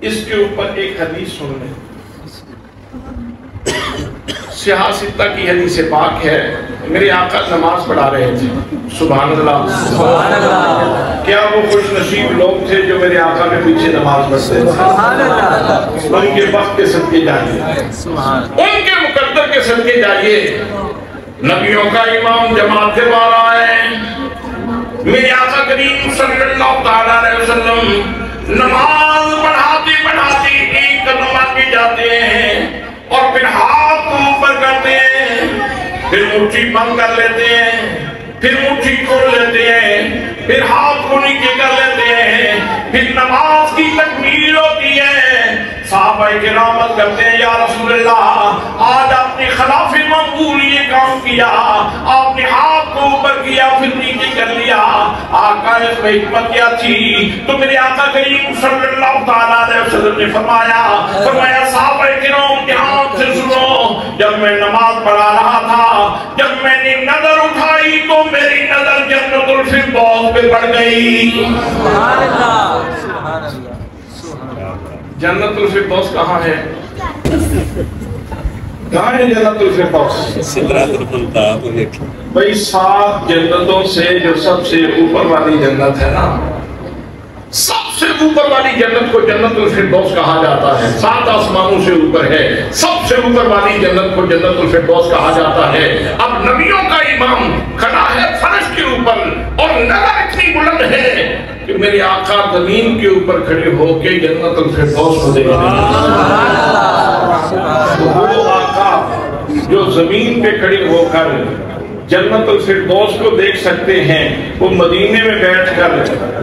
اس کے اوپر ایک حدیث سن لیں، سیاہ ستہ کی حدیث پاک ہے۔ میرے آقا نماز پڑھا رہے تھے، سبحان اللہ سبحان اللہ۔ کیا وہ خوش نصیب لوگ تھے جو میرے آقا کے پیچھے نماز پڑھتے تھے؟ ان کے وقت کے صدقے جائیے، ان کے مقدر کے صدقے جائیے۔ نبیوں کا امام جماعت سے بارا ہے، میرے آقا کریم صلی اللہ علیہ وسلم نماز پڑھاتے پڑھاتے ایک قدم آگے جاتے ہیں اور پھر ہاتھ اوپر کرتے ہیں، پھر مٹھی بند کر لیتے ہیں، پھر مٹھی کھول لیتے ہیں، پھر ہاتھ کو نیچے کر لیتے ہیں، پھر نماز کی تکمیل ہوتی ہے۔ صحابہ کرام کرتے ہیں یا رسول اللہ آج آپ نے خلاف مقبول یہ کام کیا، آپ نے ہاتھ کو اوپر کیا پھر نیچے کر لیا، آقا اس میں حکمت کیا تھی؟ تو میرے آقا کریم صلی اللہ علیہ وسلم نے فرمایا صحابہ کرام دھیان سے سنو، جب میں نماز پڑھا رہا تھا، جب میں نے نظر اٹھائی تو میری نظر جنت الفردوس پہ پڑ گئی۔ سبحان اللہ سبحان اللہ۔ جنت الفردوس کہاں ہے؟ کہاں ہے جنت الفردوس؟ سدرۃ المنتہی۔ بھئی 7 جنتوں سے جو سب سے اوپر والی جنت ہے نا، سب سے اوپر والی جنت کو جنت الفردوس کہا جاتا ہے۔ 7 آسمانوں سے اوپر ہے، سب سے اوپر والی جنت کو جنت الفردوس کہا جاتا ہے۔ اب نبیوں کا امام کھڑا ہے فرش کے اوپر اور نظر اتنی بلند ہے کہ میرے آقا زمین کے اوپر کھڑے ہو کے جنت الفردوس کو دیکھ رہے ہیں۔ وہ آقا جو زمین پہ کھڑے ہو کر جنت الفردوس کو دیکھ سکتے ہیں، وہ مدینے میں بیٹھ کر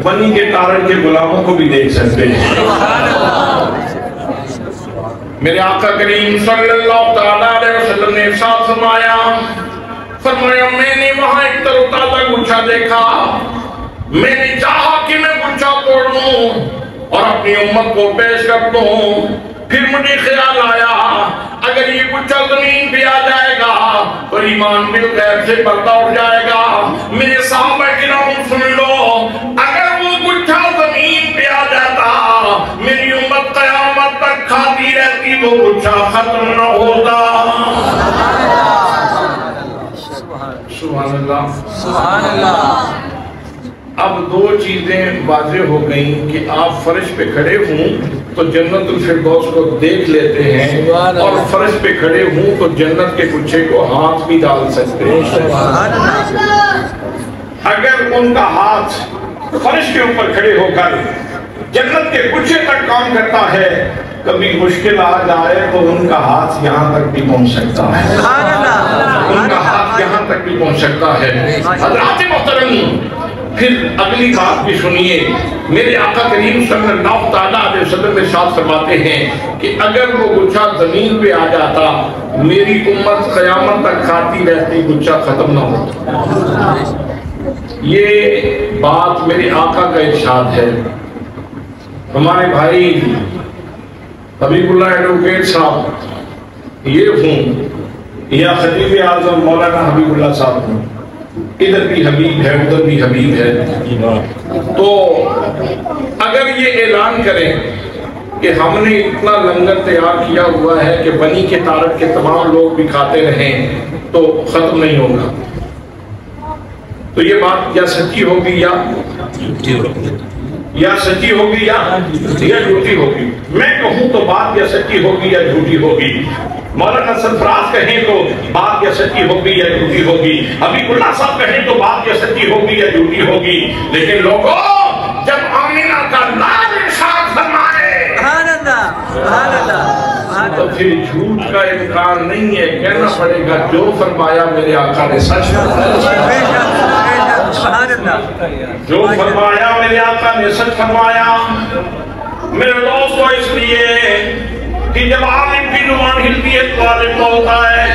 بنی کے تارن کے غلاموں کو بھی دیکھ سکتے ہیں۔ میرے آقا کریم صلی اللہ علیہ وسلم نے ارشاد فرمایا میں نے وہاں ایک تر و تازہ گچھا دیکھا، میں نے چاہا کہ میں گچھا توڑ لوں اور اپنی امت کو پیش کر دوں، پھر مجھے خیال آیا اگر یہ گچھا زمین پہ آ جائے گا تو ایمان بالغیب سے پردہ اٹھ جائے گا۔ میرے صحابہ کرام سن لو، اگر وہ گچھا زمین پہ آ جاتا میری امت قیامت تک کھاتی رہتی، وہ گچھا ختم نہ ہوتا۔ سبحان اللہ سبحان اللہ۔ اب 2 چیزیں واضح ہو گئیں کہ آپ فرش پہ کھڑے ہوں تو جنت الفردوس کو دیکھ لیتے ہیں، اور فرش پہ کھڑے ہوں تو جنت کے گچھے کو ہاتھ بھی ڈال سکتے ہیں۔ اگر ان کا ہاتھ فرش کے اوپر کھڑے ہو کر جنت کے گچھے تک کام کرتا ہے، کبھی مشکل آ جائے تو ان کا ہاتھ یہاں تک بھی پہنچ سکتا ہے، ان کا ہاتھ یہاں تک بھی پہنچ سکتا ہے۔ حضرات محترم، پھر اگلی بات بھی سنیے، میرے آقا کریم صلی اللہ تعالیٰ علیہ وسلم ارشاد فرماتے ہیں کہ اگر وہ گچھا زمین پہ آ جاتا میری امت قیامت تک کھاتی رہتی، گچھا ختم نہ ہوتا۔ یہ بات میرے آقا کا ارشاد ہے۔ ہمارے بھائی حبیب اللہ ایڈوکیٹ صاحب یہ ہوں یا خطیب اعظم مولانا حبیب اللہ صاحب ہوں، ادھر بھی حبیب ہے ادھر بھی حبیب ہے، تو اگر یہ اعلان کریں کہ ہم نے اتنا لنگر تیار کیا ہوا ہے کہ بنی کے تارک کے تمام لوگ بھی کھاتے رہیں تو ختم نہیں ہوگا، تو یہ بات یا سچی ہوگی یا سچی ہوگی یا جھوٹی ہوگی۔ میں کہوں تو بات یا سچی ہوگی یا جھوٹی ہوگی، مولانا سرفراز کہیں تو بات یا سچی ہوگی یا جھوٹی ہوگی، حبیب اللہ صاحب کہیں تو بات یا سچی ہوگی یا جھوٹی ہوگی، لیکن لوگوں جب آمینہ کا لال ارشاد فرمائے تو پھر جھوٹ کا امکان نہیں ہے، کہنا پڑے گا جو فرمایا میرے آقا نے سچ فرمایا، جو فرمایا میرے آقا نے سچ فرمایا۔ میرے دوستو اس لیے کہ جب عالم کی زبان ہلتی ہے تو عالم بولتا ہے،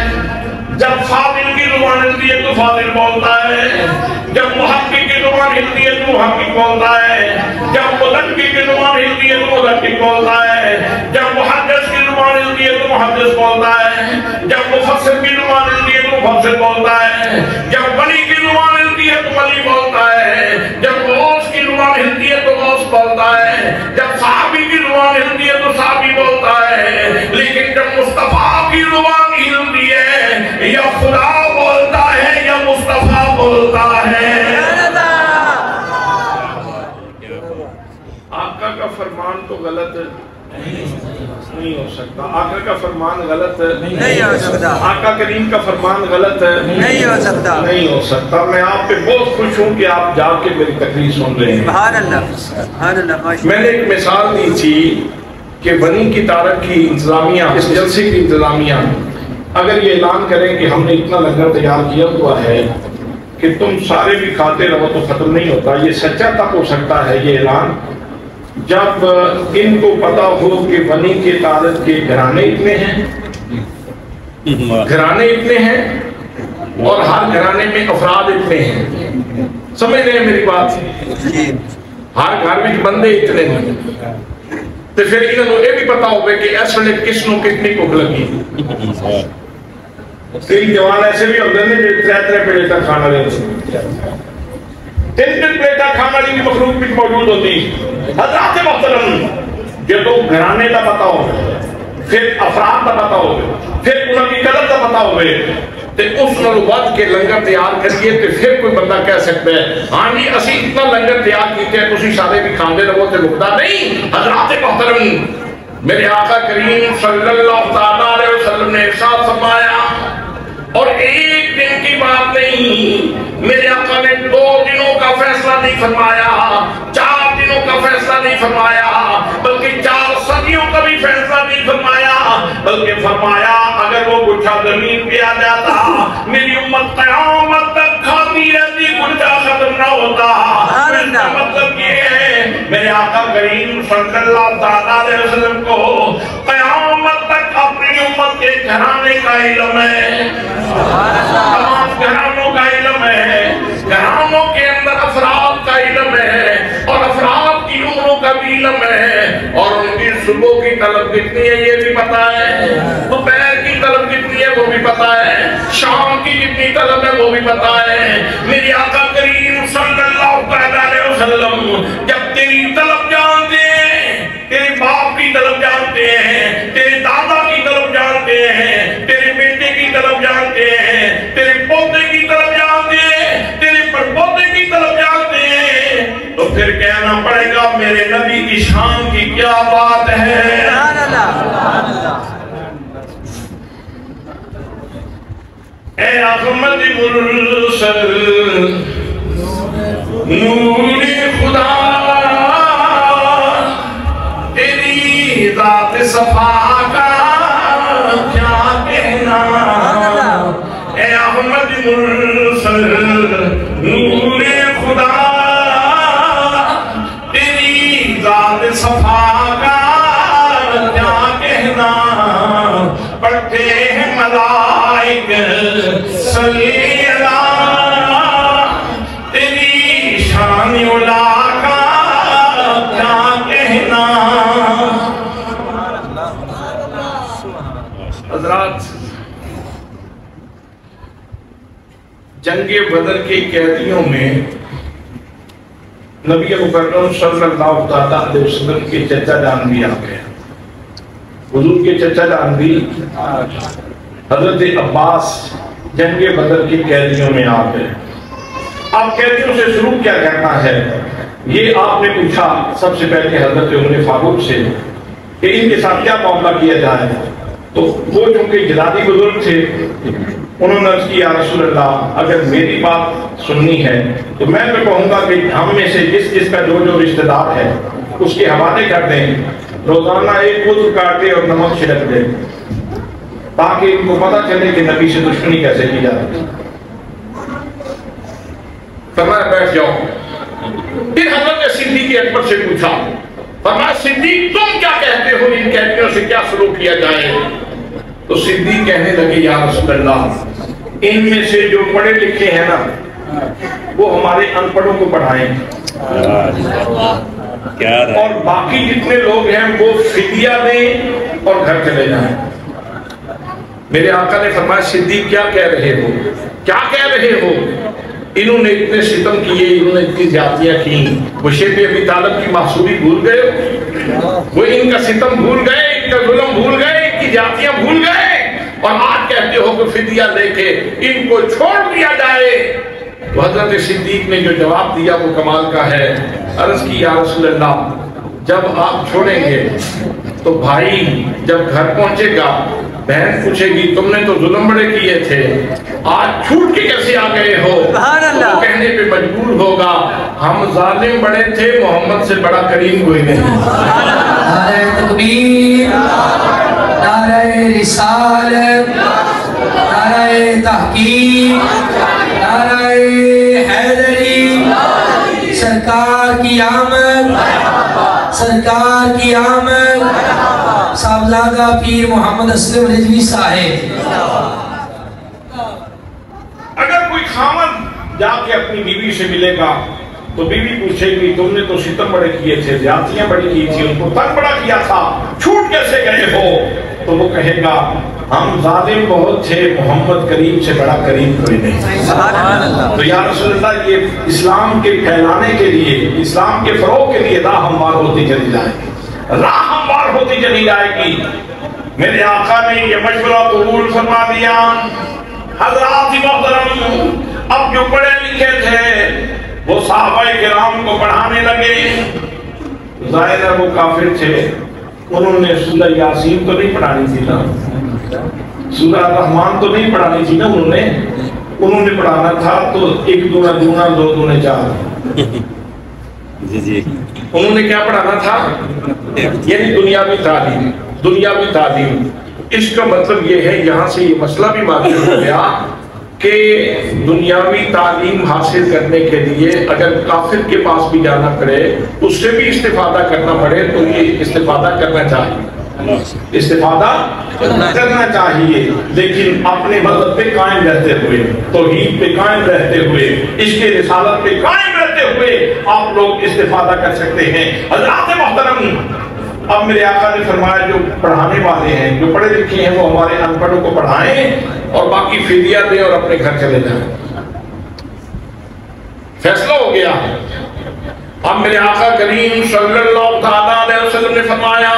جب فاضل کی زبان ہلتی ہے تو فاضل بولتا ہے، جب محقق کی زبان ہلتی ہے تو محقق بولتا ہے، جب مدقق کی زبان ہلتی ہے تو مدقق بولتا ہے، جب محدث کی زبان ہلتی ہے تو محدث بولتا ہے، جب مفسر کی زبان ہلتی ہے تو مفسر بولتا ہے، جب ولی کی زبان ہلتی ہے تو ولی بولتا ہے، جب غوث کی زبان ہلتی ہے تو غوث بولتا ہے، جب صحابی کی زبان ہلتی ہے تو صحابی بولتا ہے، لیکن جب مصطفیٰ کی زبان ہلتی ہے یا خدا بولتا ہے یا مصطفیٰ بولتا ہے۔ آقا کا فرمان تو غلط نہیں ہو سکتا، آقا کا فرمان غلط نہیں ہو سکتا، آقا کریم کا فرمان غلط نہیں ہو سکتا، نہیں ہو سکتا۔ میں آپ پہ بہت خوش ہوں کہ آپ جا کے میری تقریر سن رہے ہیں۔ سبحان اللہ، سبحان اللہ۔ میں نے ایک مثال دی تھی کہ بنی کی تارک کی انتظامیہ، اس جلسے کی انتظامیہ اگر یہ اعلان کریں کہ ہم نے اتنا لنگر تیار کیا ہوا ہے کہ تم سارے بھی کھاتے رہو تو ختم نہیں ہوتا، یہ سچا تک ہو سکتا ہے یہ اعلان جب ان کو پتا ہو کہ بنی کے تارک کے گھرانے اتنے ہیں، گھرانے اتنے ہیں اور ہر گھرانے میں افراد اتنے ہیں۔ سمجھ رہے ہیں میری بات؟ ہر گھر میں بندے اتنے ہیں تو پھر انہوں نے بھی پتا ہوگا کہ اس وقت کس نو کتنی بھوک لگی۔ کئی جوان ایسے بھی ہوتے ہیں جو 3 پلیٹاں کھانا لیتے ہیں، 3 پلیٹاں کھانا لی بھی مخلوق بھی موجود ہوتی۔ حضرات محترم جو گھرانے کا پتا ہو، پھر افراد کا پتا ہو، پھر انہوں کی قدر کا پتا ہو، تو اس نلوبت کے لنگر تیار کریے تو پھر کوئی بندہ کہہ سکتا ہے ہاں جی اسی اتنا لنگر تیار کیتے ہیں تسی سارے بھی کھاندے رہو تے مقدہ نہیں۔ حضرات محترم میرے آقا کریم صلی اللہ تعالیٰ علیہ وسلم نے ارشاد فرمایا، اور ایک دن کی بات نہیں، میرے آقا نے 2 دنوں کا فیصلہ نہیں فرمایا، 4 دنوں کا فیصلہ نہیں فرمایا، بلکہ 4 صدیوں کا بھی فیصلہ نہیں فرمایا، بلکہ فرمایا اگر وہ گچھا زمین پہ آ جاتا میری امت قیامت تک کھاتی رہتی، گچھا ختم نہ ہوتا۔ اس کا مطلب یہ ہے میرے آقا کریم صلی اللہ تعالیٰ علیہ وسلم کو قیامت تک اپنی امت کے گھرانے کا علم ہے، تمام گھرانوں کا علم ہے، گھرانوں کے اندر افراد کا علم ہے، اور افراد کی عمروں کا بھی علم ہے، اور ان کی صبح کی طلب کتنی ہے یہ بھی پتا ہے، دوپہر کی طلب کتنی ہے وہ بھی پتا ہے، شام کی کتنی طلب ہے وہ بھی پتا ہے۔ میری آقا کریم صلی اللہ علیہ وسلم جب تیری طلب جانتے ہیں، تیرے باپ کی طلب جانتے ہیں، تیرے دادا کی طلب جانتے ہیں، تیرے بیٹے کی طلب جانتے ہیں، تیرے پوتے کی طلب جانتے ہیں، تیرے پڑپوتے کی طلب جانتے ہیں، تو پھر کہنا پڑے گا میرے نبی کی شان کی کیا بات ہے۔ اے احمد مرسل نور خدا تیری ذات صفا کا کیا کہنا، اے احمد مرسل نور خدا پڑھتے ہیں ملائک صلی اللہ، تیری شان علا کا کیا کہنا۔ حضرات، جنگ بدر کے قیدیوں میں نبی مکرم صلی اللہ علیہ وسلم کے چچا جان بھی آ گئے، حضور کے چچا جان بھی حضرت عباس جنگ بدر کے قیدیوں میں آ گئے۔ اب قیدیوں سے شروع کیا کرنا ہے، یہ آپ نے پوچھا سب سے پہلے حضرت عمر فاروق سے کہ ان کے ساتھ کیا معاملہ کیا جائے، تو وہ چونکہ جدادی بزرگ تھے، انہوں نے عرض کی یا رسول اللہ اگر میری بات سننی ہے تو میں تو کہوں گا کہ ہم میں سے جس کا جو رشتہ دار ہے اس کے حوالے کر دیں، روزانہ ایک عضو کاٹے اور نمک چھڑک دے تاکہ ان کو پتہ چلے کہ نبی سے دشمنی کیسے کی جاتی ہے۔ فرمایا بیٹھ جاؤ۔ پھر حضرت صدیق اکبر سے پوچھا، فرمایا صدیق تم کیا کہتے ہو، ان قیدیوں سے کیا سلوک کیا جائے؟ تو صدیق کہنے لگے یا رسول اللہ ان میں سے جو پڑھے لکھے ہیں نا وہ ہمارے ان پڑھوں کو پڑھائیں، اور باقی جتنے لوگ ہیں وہ فدیہ دیں اور گھر چلے جائیں۔ میرے آقا نے فرمایا صدیق کیا کہہ رہے ہو، کیا کہہ رہے ہو؟ انہوں نے اتنے ستم کیے، انہوں نے اتنی زیادتیاں کی، وہ شیخ ابی طالب کی محصوری بھول گئے، وہ ان کا ستم بھول گئے، ان کا ظلم بھول گئے، ان کی زیادتیاں بھول گئے، اور آج کہتے ہو کہ فدیہ لے کے ان کو چھوڑ دیا جائے۔ تو حضرت صدیق نے جو جواب دیا وہ کمال کا ہے، عرض کی یا رسول اللہ جب آپ چھوڑیں گے تو بھائی جب گھر پہنچے گا بہن پوچھے گی تم نے تو ظلم بڑے کیے تھے، آج چھوٹ کے کیسے آ گئے ہو؟ وہ کہنے پہ مجبور ہوگا ہم ظالم بڑے تھے، محمد سے بڑا کریم کوئی نہیں۔ نعرہ تکبیر، نعرہ رسالت، نعرہ تحقیق، نعرہ حیدری، سرکار کی آمد، سرکار کی آمد، صاحبزادہ پیر محمد اسلم رضوی صاحب۔ اگر کوئی خامد جا کے اپنی بیوی سے ملے گا تو بیوی پوچھے گی تم نے تو ستم بڑے کیے تھے، زیادتیاں بڑی کی تھی، ان کو تنگ بڑا کیا تھا، چھوٹ کیسے گئے ہو؟ تو وہ کہے گا ہم ظالم بہت تھے، محمد کریم سے بڑا کریم کوئی نہیں۔ تو یا رسول اللہ یہ اسلام کے پھیلانے کے لیے، اسلام کے فروغ کے لیے راہ ہموار ہوتی چلی جائے گی، راہ ہموار ہوتی چلی جائے گی۔ میرے آقا نے یہ مشورہ قبول فرما دیا۔ حضرات محترم، اب جو پڑھے لکھے تھے وہ صحابہ کرام کو پڑھانے لگے، ظاہر ہے وہ کافر تھے، انہوں نے سورہ یاسین تو نہیں پڑھانی تھی نا، سورہ رحمان تو نہیں پڑھانی تھی نا، انہوں نے پڑھانا تھا تو ایک دونا دونا دو دونے چار، جی انہوں نے کیا پڑھانا تھا؟ یعنی دنیاوی تعلیم، دنیاوی تعلیم۔ اس کا مطلب یہ ہے یہاں سے یہ مسئلہ بھی واضح ہو گیا کہ دنیاوی تعلیم حاصل کرنے کے لیے اگر کافر کے پاس بھی جانا پڑے اس سے بھی استفادہ کرنا پڑے تو یہ استفادہ کرنا چاہیے، استفادہ کرنا چاہیے، لیکن اپنے مذہب پہ قائم رہتے ہوئے، توحید پہ قائم رہتے ہوئے، اس کے رسالت پہ قائم رہتے ہوئے آپ لوگ استفادہ کر سکتے ہیں۔ حضرات محترم، اب میرے آقا نے فرمایا جو پڑھانے والے ہیں، جو پڑھے لکھے ہیں وہ ہمارے ان پڑھوں کو پڑھائیں اور باقی فدیہ دیں اور اپنے گھر چلے جائیں۔ فیصلہ ہو گیا۔ اب میرے آقا کریم صلی اللہ علیہ وسلم نے فرمایا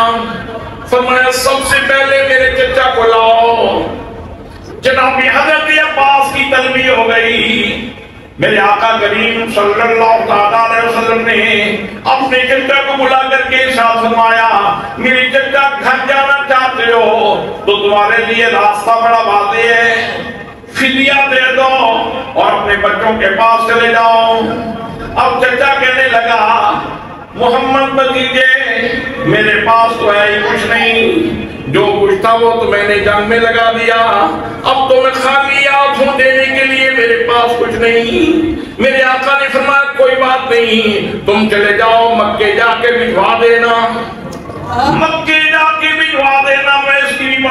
سب سے پہلے میرے چچا کو لاؤ۔ جناب حضرت عباس کی تلبیہ ہو گئی۔ میرے آقا کریم صلی اللہ علیہ وسلم نے اپنے چچا کو بلا کر کے ارشاد فرمایا میری چچا گھر جانا چاہتے ہو تو تمہارے لیے راستہ بڑا واضح ہے، فدیہ دے دو اور اپنے بچوں کے پاس چلے جاؤ۔ اب چچا کہنے لگا محمد بھتیجے میرے پاس تو ہے ہی کچھ نہیں، جو کچھ تھا وہ تو میں نے جنگ میں لگا دیا، اب تو میں خالی ہاتھ ہوں، دینے کے لیے میرے پاس کچھ نہیں۔ میرے آقا نے فرمایا کوئی بات نہیں، تم چلے جاؤ مکے جا کے بھجوا دینا، مکے جا کے بھجوا دینا، میں اس کی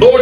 2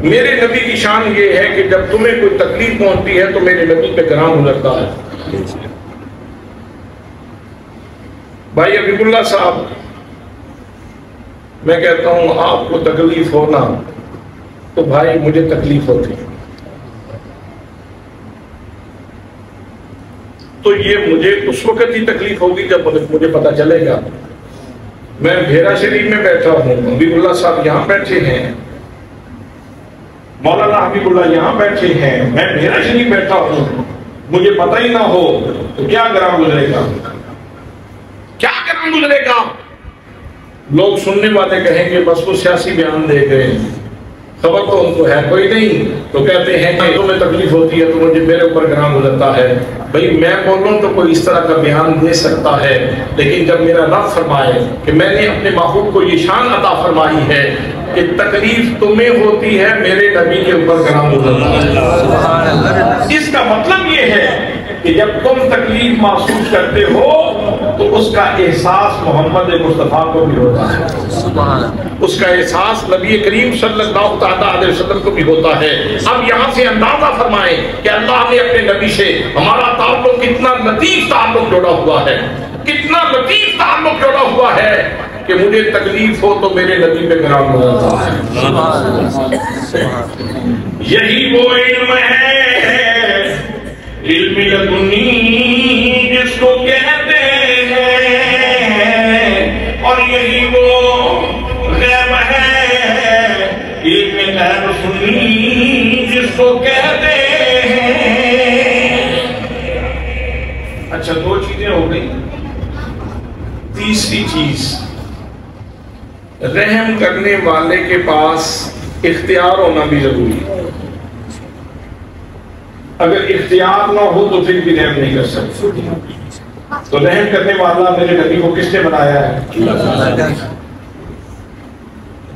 میرے نبی کی شان یہ ہے کہ جب تمہیں کوئی تکلیف پہنچتی ہے تو میرے نبی پہ گرام گزرتا ہے. بھائی حبیب اللہ صاحب، میں کہتا ہوں آپ کو تکلیف ہونا تو بھائی مجھے تکلیف ہوتی، تو یہ مجھے اس وقت ہی تکلیف ہوگی جب مجھے پتا چلے گا. میں بھیرا شریف میں بیٹھا ہوں، حبیب اللہ صاحب یہاں بیٹھے ہیں، مولانا حبیب اللہ یہاں بیٹھے ہیں، میں بھیرا شریف بیٹھا ہوں، مجھے پتہ ہی نہ ہو تو کیا گرام گزرے گا، کیا گرام گزرے گا. لوگ سننے والے کہیں گے بس وہ سیاسی بیان دے گئے، خبر تو ان کو ہے کوئی نہیں، تو کہتے ہیں کہ تمہیں تکلیف ہوتی ہے تو مجھے میرے اوپر گرام گزرتا ہے. بھئی میں بولوں تو کوئی اس طرح کا بیان دے سکتا ہے، لیکن جب میرا رب فرمائے کہ میں نے اپنے محبوب کو یہ شان عطا فرمائی ہے کہ تکلیف تمہیں ہوتی ہے، میرے نبی کے اوپر گرام گزرتا ہے. اس کا مطلب یہ ہے کہ جب تم تکلیف محسوس کرتے ہو تو اس کا احساس محمد مصطفیٰ کو بھی ہوتا ہے، اس کا احساس نبی کریم صلی اللہ علیہ وسلم کو بھی ہوتا ہے. اب یہاں سے اندازہ فرمائیں کہ اللہ نے اپنے نبی سے ہمارا تعلق کتنا لطیف تعلق جوڑا ہوا ہے، کتنا لطیف تعلق جوڑا ہوا ہے کہ مجھے تکلیف ہو تو میرے نبی پہ گرام گزرتا ہے. یہی وہ علم ہے، علم لدنی جس کو کہتے ہیں، اور یہی وہ غیب ہے، علم غیب سنی جس کو کہتے ہیں. اچھا دو چیزیں ہو گئی. تیسری چیز، رحم کرنے والے کے پاس اختیار ہونا بھی ضروری ہے. اگر اختیار نہ ہو تو پھر بھی رحم نہیں کر سکتے. تو رحم کرنے والا میرے نبی کو کس نے بنایا ہے؟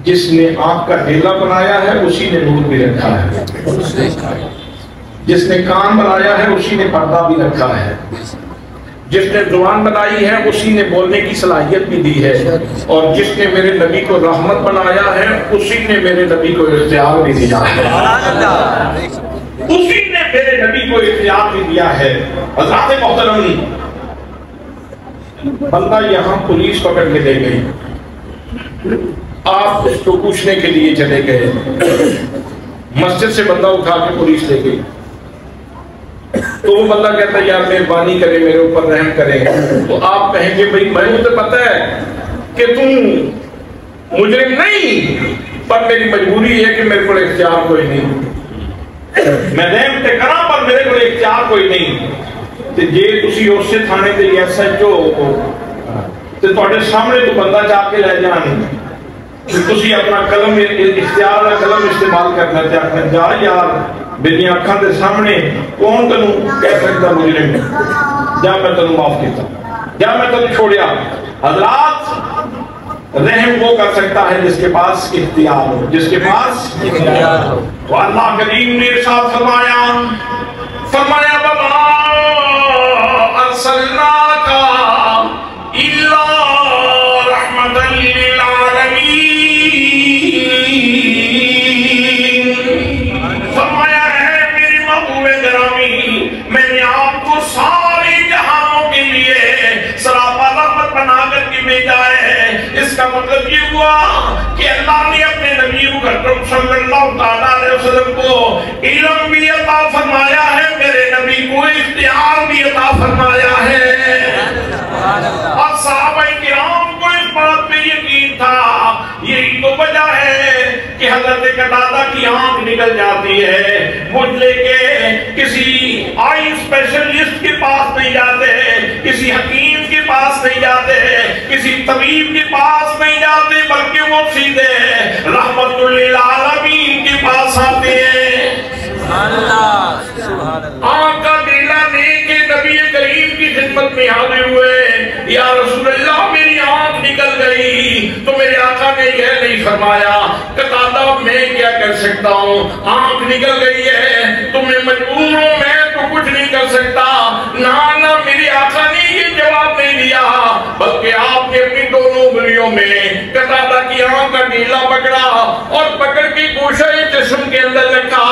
جس نے آنکھ کا ڈھیلا بنایا ہے اسی نے نور بھی رکھا ہے، جس نے کان بنایا ہے اسی نے پردہ بھی رکھا ہے، جس نے زبان بنائی ہے اسی نے بولنے کی صلاحیت بھی دی ہے، اور جس نے میرے نبی کو رحمت بنایا ہے اسی نے میرے نبی کو اختیار بھی دیا ہے، اسی نے میرے نبی کو اختیار بھی دیا ہے. حضرات محترم، بندہ یہاں پولیس پکڑ کے لے گئی، آپ اس کو پوچھنے کے لیے چلے گئے، مسجد سے بندہ اٹھا کے پولیس لے گئی، تو وہ بندہ کہتا ہے یار مہربانی کرے میرے اوپر رحم کرے، تو آپ کہیں گے بھئی میں مجھے پتہ ہے کہ تم مجرم نہیں، پر میری مجبوری ہے کہ میرے کو اختیار کوئی نہیں، میں رحم تے کراں پر میرے کو اختیار کوئی نہیں. تے جے تسی اس سے تھانے تے ایس ایچ او تے تواڈے سامنے تو بندہ جا کے لے جان، تسی اپنا قلم اختیار کا قلم استعمال کرنا تے آکھنا جا یار میری اکھاں دے سامنے کون تینوں کہہ سکتا مجرم، جا میں تینوں معاف کیتا، جا میں تینوں چھوڑیا. حضرات، رحم وہ کر سکتا ہے جس کے پاس اختیار ہو، جس کے پاس اختیار ہو. تو اللہ کریم نے ارشاد فرمایا وَمَا أَرْسَلْنَاكَ إِلَّا رَحْمَةً لِّلْعَالَمِينَ. فرمایا ہے میری محبوب گرامی، میں نے آپ کو سارے جہانوں کے لیے سراپا رحمت بنا کر کے بھیجا ہے. اس کا مطلب یہ ہوا کہ اللہ نے اپنے نبی اکرم صلی اللہ علیہ وسلم کو علم بھی عطا فرمایا ہے، میرے نبی کو اختیار بھی عطا فرمایا ہے، اور صحابہ کرام کو اس بات پہ یقین تھا. یہی تو وجہ ہے کہ حضرت قتادہ کی آنکھ نکل جاتی ہے، وہ لے کے کسی آئی اسپیشلسٹ کے پاس نہیں جاتے، کسی حکیم کے پاس نہیں جاتے، کسی طبیب کے پاس نہیں جاتے، بلکہ وہ سیدھے رحمت للعالمین کے پاس آتے ہیں. آنکھ کا ڈھیلا لے کے نبی کریم کی خدمت میں حاضر ہوئے، یا رسول اللہ میری آنکھ نکل گئی. تو میرے آقا نے یہ نہیں فرمایا قتادہ میں کیا کر سکتا ہوں، آنکھ نکل گئی ہے تو میں مجبور ہوں، میں تو کچھ نہیں کر سکتا. نہ میرے آقا نے یہ جواب نہیں دیا، بلکہ آپ نے اپنی دونوں انگلیوں میں قتادہ کی آنکھ کا ڈھیلا پکڑا اور پکڑ کی کوشش جسم کے اندر رکھا،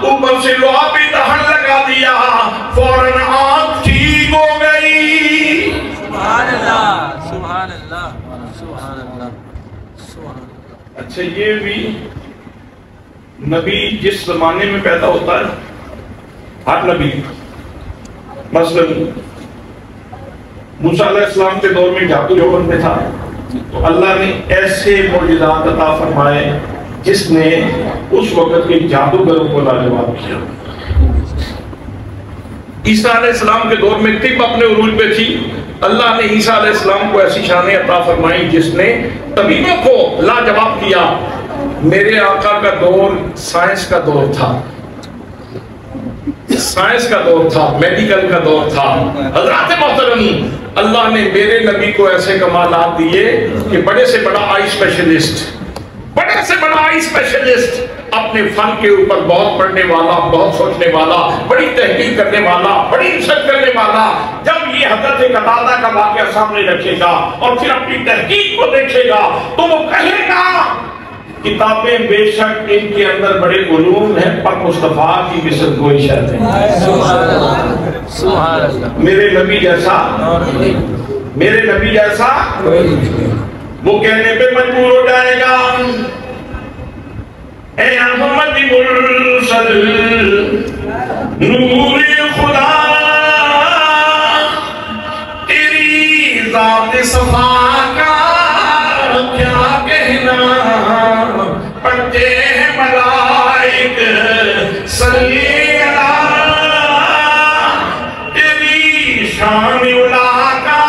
اوپر سے لعابِ دہن لگا دیا، فوراً آنکھ ٹھیک ہو گئی۔ سبحان اللہ، سبحان اللہ، سبحان اللہ، سبحان اللہ۔ اچھا یہ بھی نبی جس زمانے میں پیدا ہوتا ہے، ہر نبی مثلاً موسیٰ علیہ السلام کے دور میں جادو جو بند میں تھا، تو اللہ نے ایسے معجزات عطا فرمائے جس نے اس وقت کے جادوگروں کو لاجواب کیا۔ عیسیٰ علیہ السلام کے دور میں طب اپنے عروج پہ تھی، اللہ نے عیسیٰ علیہ السلام کو ایسی شانیں عطا فرمائی جس نے طبیبوں کو لاجواب کیا۔ میرے آقا کا دور سائنس کا دور تھا، سائنس کا دور تھا، میڈیکل کا دور تھا۔ حضرات محترم، اللہ نے میرے نبی کو ایسے کمالات دیے کہ بڑے سے بڑا آئی اسپیشلسٹ، بڑے سے بڑا آئی اسپیشلسٹ، اپنے فن کے اوپر بہت پڑھنے والا، بہت سوچنے والا، بڑی تحقیق کرنے والا، بڑی ریسرچ کرنے والا، جب یہ حضرت قتادہ کا واقعہ سامنے رکھے گا اور پھر اپنی تحقیق کو دیکھے گا تو وہ کہے گا کتابیں بے شک ان کے اندر بڑے علوم ہیں، پر مصطفیٰ کی مثل کوئی شرط نہیں۔ سبحان اللہ، سبحان اللہ۔ میرے نبی جیسا، میرے نبی جیسا وہ کہنے پہ مجبور ہو جائے گا، اے محمد مرسل نور خدا، تیری ذات صفا کا کیا کہنا، پڑھتے ہیں ملائک صلی اللہ، تیری شان علا کا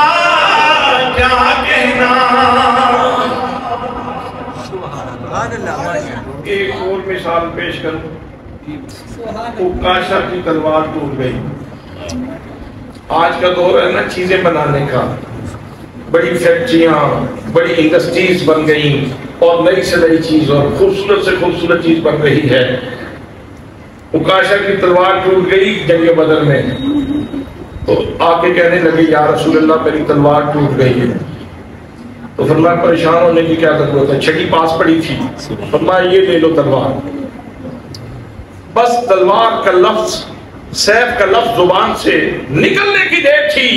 کیا کہنا۔ ایک اور مثال پیش کروں، عکاشہ کی تلوار ٹوٹ گئی۔ آج کا دور ہے نا چیزیں بنانے کا، بڑی فیکٹریاں، بڑی انڈسٹریز بن گئی اور نئی سے نئی چیز اور خوبصورت سے خوبصورت چیز بن رہی ہے۔ عکاشہ کی تلوار ٹوٹ گئی جنگ بدر میں، تو آ کے کہنے لگے یا رسول اللہ میری تلوار ٹوٹ گئی ہے۔ تو فرمایا پریشان ہونے کی کیا ضرورت ہے، چھڑی پاس پڑی تھی، فرمایا یہ لے لو تلوار۔ بس تلوار کا لفظ، سیف کا لفظ زبان سے نکلنے کی دیر تھی،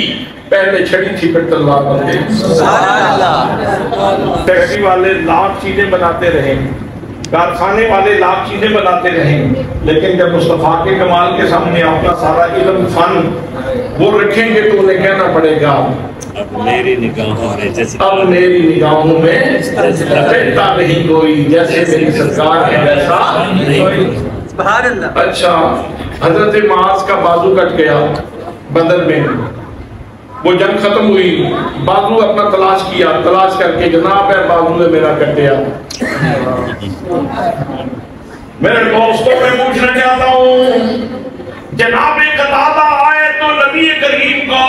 پہلے چھڑی تھی پھر تلوار بن گئی۔ فیکٹری والے لاکھ چیزیں بناتے رہے، کارخانے والے لاکھ چیزیں بناتے رہے، لیکن جب مصطفیٰ کے کمال کے سامنے اپنا سارا علم فن وہ رکھیں گے تو انہیں کہنا پڑے گا اب میری نگاہوں میں جیسے اب میری نگاہوں میں بہتا نہیں کوئی، جیسے میری سرکار ہے ویسا نہیں۔ سبحان اللہ۔ اچھا حضرت معاذ کا بازو کٹ گیا بدر میں، وہ جنگ ختم ہوئی، بازو اپنا تلاش کیا، تلاش کر کے جناب ہے بازو نے میرا کٹیا۔ میرے دوستوں میں پوچھنا چاہتا ہوں، جناب قتادہ آئے تو نبی کریم کو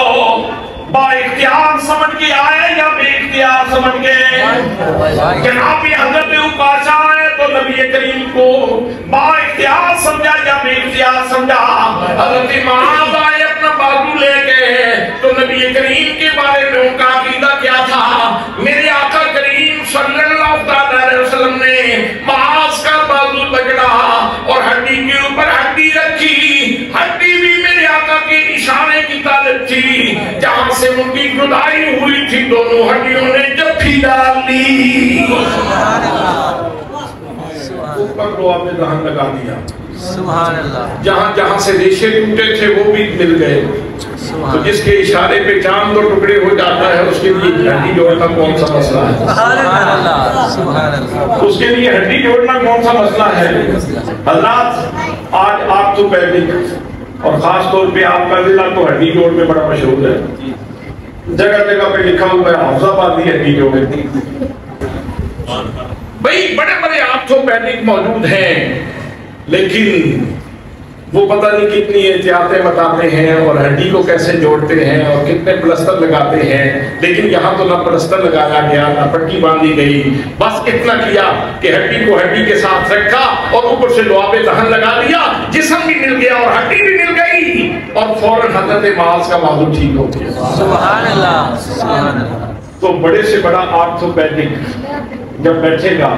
با اختیار سمجھ کے آئے یا بے اختیار سمجھ کے؟ جناب حضرت عکاشہ آئے تو نبی کریم کو با اختیار سمجھا یا بے اختیار سمجھا؟ حضرت معاذ آئے اپنا بازو لے گئے تو نبی کریم کے بارے میں ان کا عقیدہ کیا تھا؟ میرے آقا کریم صلی اللہ علیہ وسلم نے معاذ کا بازو پکڑا اور ہڈی کے اوپر ہڈی رکھی، ہڈی بھی میرے آقا کے اشارے کی طالب تھی، جہاں سے ان کی جدائی ہوئی تھی دونوں ہڈیوں نے جفی ڈال لی، اوپر لعاب دہن لگا دیا۔ سبحان اللہ۔ جہاں جہاں سے ریشے ٹوٹے تھے وہ بھی مل گئے، تو جس کے اشارے پہ چاند دو ٹکڑے ہو جاتا ہے اس کے لیے ہڈی جوڑنا کون سا مسئلہ ہے؟ سبحان اللہ، سبحان اللہ۔ اس کے لیے ہڈی جوڑنا کون سا مسئلہ ہے؟ حضرات آج آپ تو پہلے اور خاص طور پہ آپ کا ضلع تو ہڈی جوڑ میں بڑا مشہور ہے، جگہ جگہ پہ لکھا ہوا ہے حفظہ آبادی ہڈی جوڑ۔ بھئی بڑے بڑے آرتھوپیڈک موجود ہیں، لیکن وہ پتہ نہیں کتنی احتیاطیں بتاتے ہیں اور ہڈی کو کیسے جوڑتے ہیں اور کتنے پلسٹر لگاتے ہیں، لیکن یہاں تو نہ پلسٹر لگایا گیا نہ پٹی باندھی گئی، بس اتنا کیا کہ ہڈی کو ہڈی کے ساتھ رکھا اور اوپر سے لعاب دہن لگا دیا، جسم بھی مل گیا اور ہڈی بھی مل گئی اور فوراً حضرت معاذ کا بازو ٹھیک ہو گیا۔ سبحان اللہ، سبحان اللہ۔ تو بڑے سے بڑا آرتھوپیڈک جب بیٹھے گا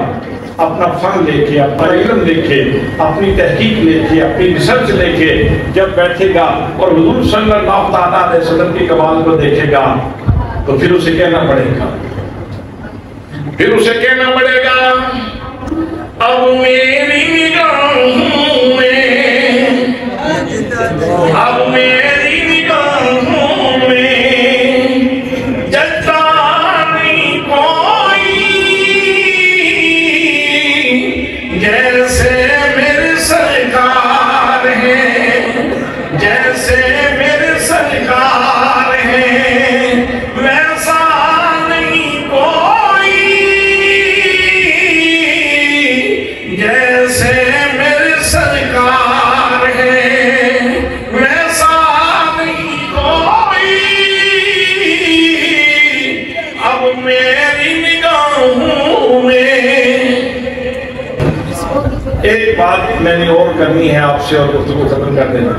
اپنا فن لے کے، اپنا علم لے کے، اپنی تحقیق لے کے، اپنی ریسرچ لے کے جب بیٹھے گا اور حضور صلی اللہ تعالیٰ علیہ وسلم کی کمال کو دیکھے گا تو پھر اسے کہنا پڑے گا، اب میری نگاہوں میں، اب میری نگاہوں میں جلتا نہیں کوئی، جیسے میرے سرکار ہیں، جیسے میرے سرکار ہیں، ویسا نہیں کوئی، جیسے میرے سرکار ہیں، ویسا نہیں کوئی، اب میری نگاہوں میں۔ ایک بات میں نے اور کرنی ہے آپ سے اور گفتگو ختم کر دینا۔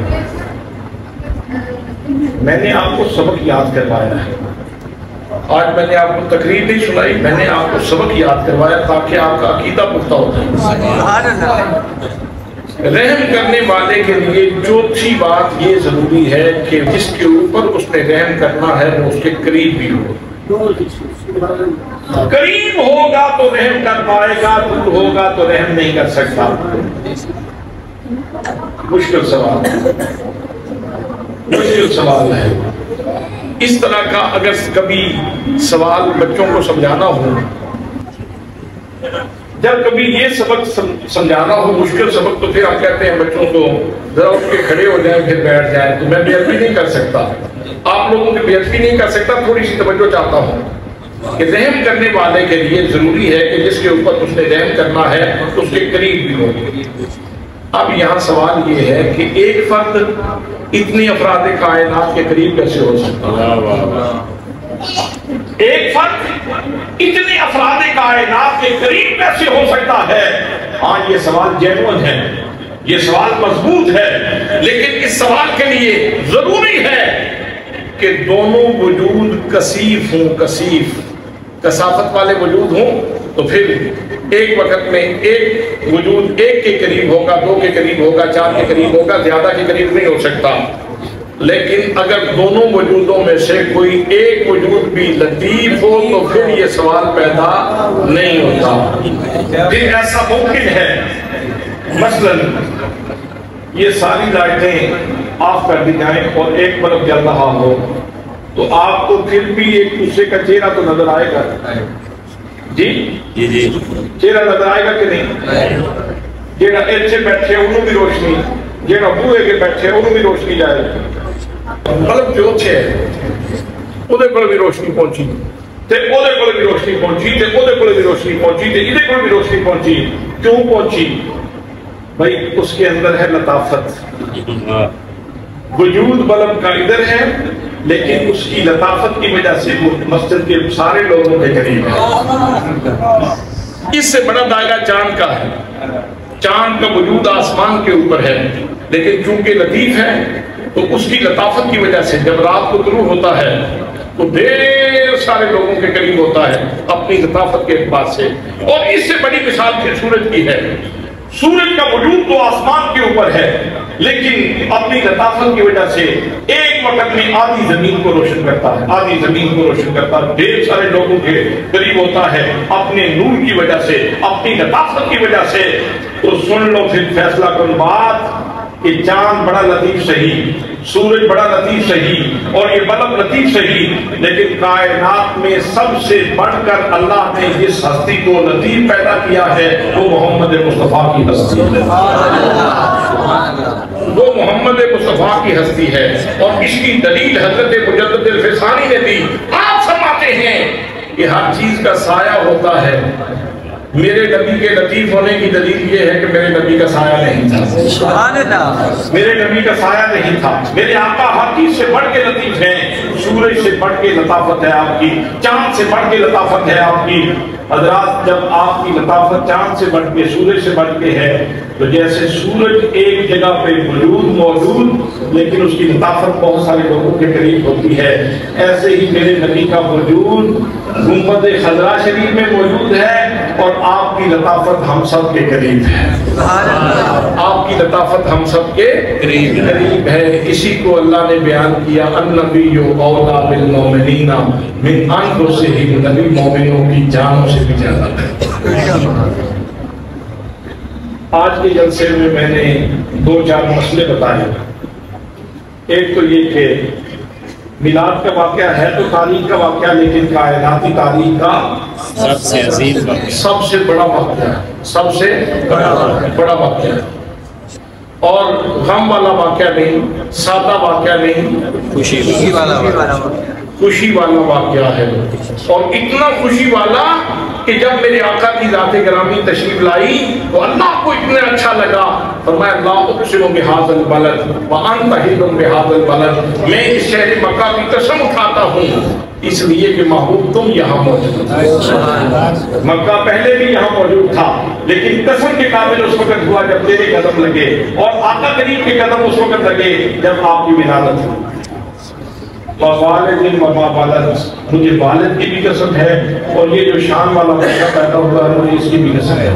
میں نے آپ کو سبق یاد کروایا ہے، آج میں نے آپ کو تقریر نہیں سنائی، میں نے آپ کو سبق یاد کروایا تاکہ آپ کا عقیدہ پختہ ہو جائے۔ رحم کرنے والے کے لیے چوتھی بات یہ ضروری ہے کہ جس کے اوپر اس نے رحم کرنا ہے وہ اس کے قریب بھی ہو، قریب ہوگا تو رحم کر پائے گا، دور ہوگا تو رحم نہیں کر سکتا۔ مشکل سوال ہے، مشکل سوال ہے۔ اس طرح کا اگر کبھی سوال بچوں کو سمجھانا ہو، جب کبھی یہ سبق سمجھانا ہو مشکل سبق، تو پھر ہم کہتے ہیں بچوں کو ذرا اٹھ کے کھڑے ہو جائیں پھر بیٹھ جائیں، تو میں بے ادبی نہیں کر سکتا، آپ لوگوں کی بے ادبی نہیں کر سکتا، تھوڑی سی توجہ چاہتا ہوں کہ رحم کرنے والے کے لیے ضروری ہے کہ جس کے اوپر اس نے رحم کرنا ہے اس کے قریب بھی ہو۔ اب یہاں سوال یہ ہے کہ ایک فرد اتنی افراد کائنات کے قریب کیسے ہو سکتا ہے؟ ایک فرد اتنے افراد کائنات کے قریب کیسے ہو سکتا ہے؟ ہاں یہ سوال جینوئن ہے، یہ سوال مضبوط ہے، لیکن اس سوال کے لیے ضروری ہے کہ دونوں وجود کثیف ہوں، کثیف کثافت والے وجود ہوں، تو پھر ایک وقت میں ایک وجود ایک کے قریب ہوگا، دو کے قریب ہوگا، چار کے قریب ہوگا، زیادہ کے قریب نہیں ہو سکتا۔ لیکن اگر دونوں وجودوں میں سے کوئی ایک وجود بھی لطیف ہو تو پھر یہ سوال پیدا نہیں ہوتا۔ پھر ایسا ممکن ہے مثلاً یہ ساری لائٹیں آف کر دی جائیں اور ایک بلب جل رہا ہو تو آپ کو پھر بھی ایک دوسرے کا چہرہ تو نظر آئے گا، جی جی چہرہ نظر آئے گا کہ نہیں؟ جیڑا ایچے بیٹھے انہوں بھی روشنی، جیڑا بوئے کے بیٹھے انہوں بھی روشنی جائے گی۔ بلب جو چھے اودے پر بھی روشنی پہنچی تے اودے پر بھی روشنی پہنچی تے اودے پر بھی روشنی پہنچی تے ادھے پر بھی روشنی پہنچی۔ کیوں پہنچی؟ بھائی اس کے اندر ہے لطافت، وجود بلب کا ادھر ہے لیکن اس کی لطافت کی وجہ سے مسجد کے سارے لوگوں کے قریب ہے۔ اس سے بڑا دائرہ چاند کا ہے، چاند کا وجود آسمان کے اوپر ہے لیکن چونکہ لطیف ہے تو اس کی لطافت کی وجہ سے جب رات کو طلوع ہوتا ہے تو ڈھیر سارے لوگوں کے قریب ہوتا ہے اپنی لطافت کے اعتبار سے۔ اور اس سے بڑی مثال پھر سورج کی ہے۔ سورج کا وجود تو آسمان کے اوپر ہے لیکن اپنی لطافت کی وجہ سے ایک وقت میں آدھی زمین کو روشن کرتا ہے، آدھی زمین کو روشن کرتا ہے، ڈھیر سارے لوگوں کے قریب ہوتا ہے اپنے نور کی وجہ سے، اپنی لطافت کی وجہ سے۔ تو سن لو پھر فیصلہ کن بات کہ چاند بڑا لطیف صحیح، سورج بڑا لطیف صحیح اور یہ بلب لطیف صحیح، لیکن کائنات میں سب سے بڑھ کر اللہ نے جس ہستی کو لطیف پیدا کیا ہے وہ محمد مصطفیٰ کی ہستی ہے، وہ محمد مصطفیٰ کی ہستی ہے۔ اور اس کی دلیل حضرت مجدد الفسانی نے دی۔ آپ فرماتے ہیں کہ ہر چیز کا سایہ ہوتا ہے، میرے نبی کے لطیف ہونے کی دلیل یہ ہے کہ میرے نبی کا سایہ نہیں تھا، سبحان اللہ، میرے نبی کا سایہ نہیں تھا۔ میرے آقا ہر چیز سے بڑھ کے لطیف ہیں، سورج سے بڑھ کے لطافت ہے آپ کی، چاند سے بڑھ کے لطافت ہے آپ کی۔ حضرات جب آپ کی لطافت چاند سے بڑھ کے سورج سے بڑھ کے ہے تو جیسے سورج ایک جگہ پہ موجود لیکن اس کی لطافت بہت سارے لوگوں کے قریب ہوتی ہے، ایسے ہی میرے نبی کا وجود گنبد خضرا شریف میں موجود ہے اور آپ کی لطافت ہم سب کے قریب ہے، آپ کی لطافت ہم سب کے قریب ہے۔ اسی کو اللہ نے بیان کیا النبی اولا بالمؤمنین من انفسہم، نبی مومنوں کی جانوں سے بھی زیادہ ہے۔ آج کے جلسے میں نے 2-4 مسئلے بتائے۔ ایک تو یہ کہ میلاد کا واقعہ ہے تو تاریخ کا واقعہ، لیکن کائناتی تاریخ کا سب سے عظیم واقعہ، سب سے بڑا واقعہ ہے، سب سے بڑا واقعہ ہے، اور غم والا واقعہ نہیں، سادہ واقعہ نہیں، خوشی والا واقعہ ہے، اور اتنا خوشی والا کہ جب میرے آقا کی ذات گرامی تشریف لائی تو اللہ کو اتنا اچھا لگا، فرمایا لا اقسم بہذا البلد وانت حل بہذا البلد، میں اس شہر مکہ کی قسم اٹھاتا ہوں اس لیے کہ محبوب تم یہاں موجود ہو۔ مکہ پہلے بھی یہاں موجود تھا، لیکن قسم کے قابل اس وقت ہوا جب تیرے قدم لگے، اور آقا کریم کے قدم اس وقت لگے جب آپ کی ولادت ہوئی۔ والد وما والد، مجھے والد کی بھی قسم ہے، اور یہ جو شان والا بچہ پیدا ہوا ہے مجھے اس کی بھی قسم ہے،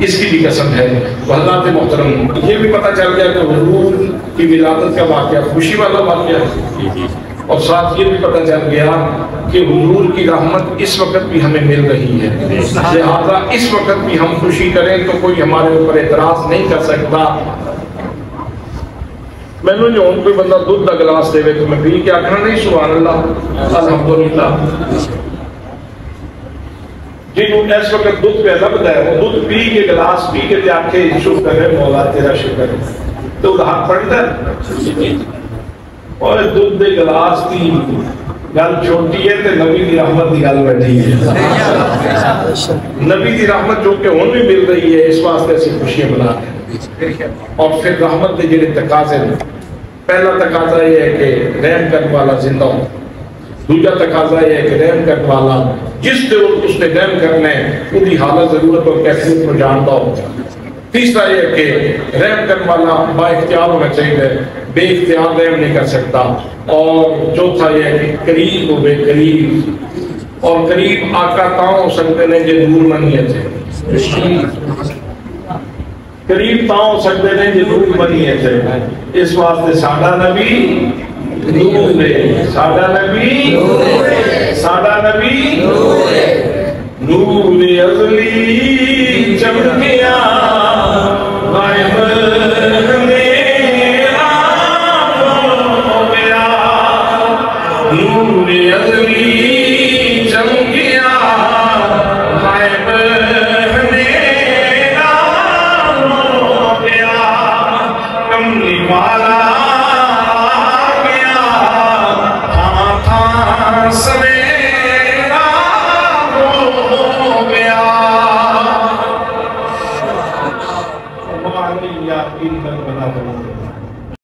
اس کی بھی قسم ہے۔ حضرات محترم، یہ بھی پتہ چل گیا کہ حضور کی ولادت کا واقعہ خوشی والا واقعہ ہے، اور ساتھ یہ بھی پتہ چل گیا کہ حضور کی رحمت اس وقت بھی ہمیں مل رہی ہے، لہذا اس وقت بھی ہم خوشی کریں تو کوئی ہمارے اوپر اعتراض نہیں کر سکتا۔ میں نے جو کوئی بندہ دودھ کا گلاس دے تو میں پی کے آخنا نہیں سبحان اللہ الحمدللہ، جنہوں اس وقت دودھ پہ لبدا ہے وہ دودھ پی کے گلاس پی کے آکھے شکر ہے مولا تیرا شکر ہے، تو ہاتھ پڑھتا ہے، اور دودھ دے گلاس کی گل چھوٹی ہے تو نبی دی رحمت دی گل بیٹھی ہے، نبی دی رحمت جو کہ ہون بھی مل رہی ہے، اس واسطے سے خوشیاں منا ہیں۔ اور پھر رحمت دے جڑے تقاضے، پہلا تقاضا یہ ہے کہ رحم کرنے والا زندہ ہو، دوسرا تقاضا یہ ہے کہ رحم کرنے والا جس دے اس نے رحم کرنا ہے پوری حالت ضرورت اور کیفیت کو جانتا ہو، تیسرا یہ ہے کہ رحم کرنے والا با اختیار ہونا چاہیے، بے اختیار رحم نہیں کر سکتا، اور چوتھا یہ ہے کہ قریب ہو بے قریب، اور قریب آقا تاں ہو سکتے ہیں جو دور منیے تھے، قریب تاں ہو سکتے ہیں جو دور منیے تھے، اس واسطے ساڈا نبی نور ہے، ساڈا نبی ساڈا نبی نور ازلی چمکیا غائب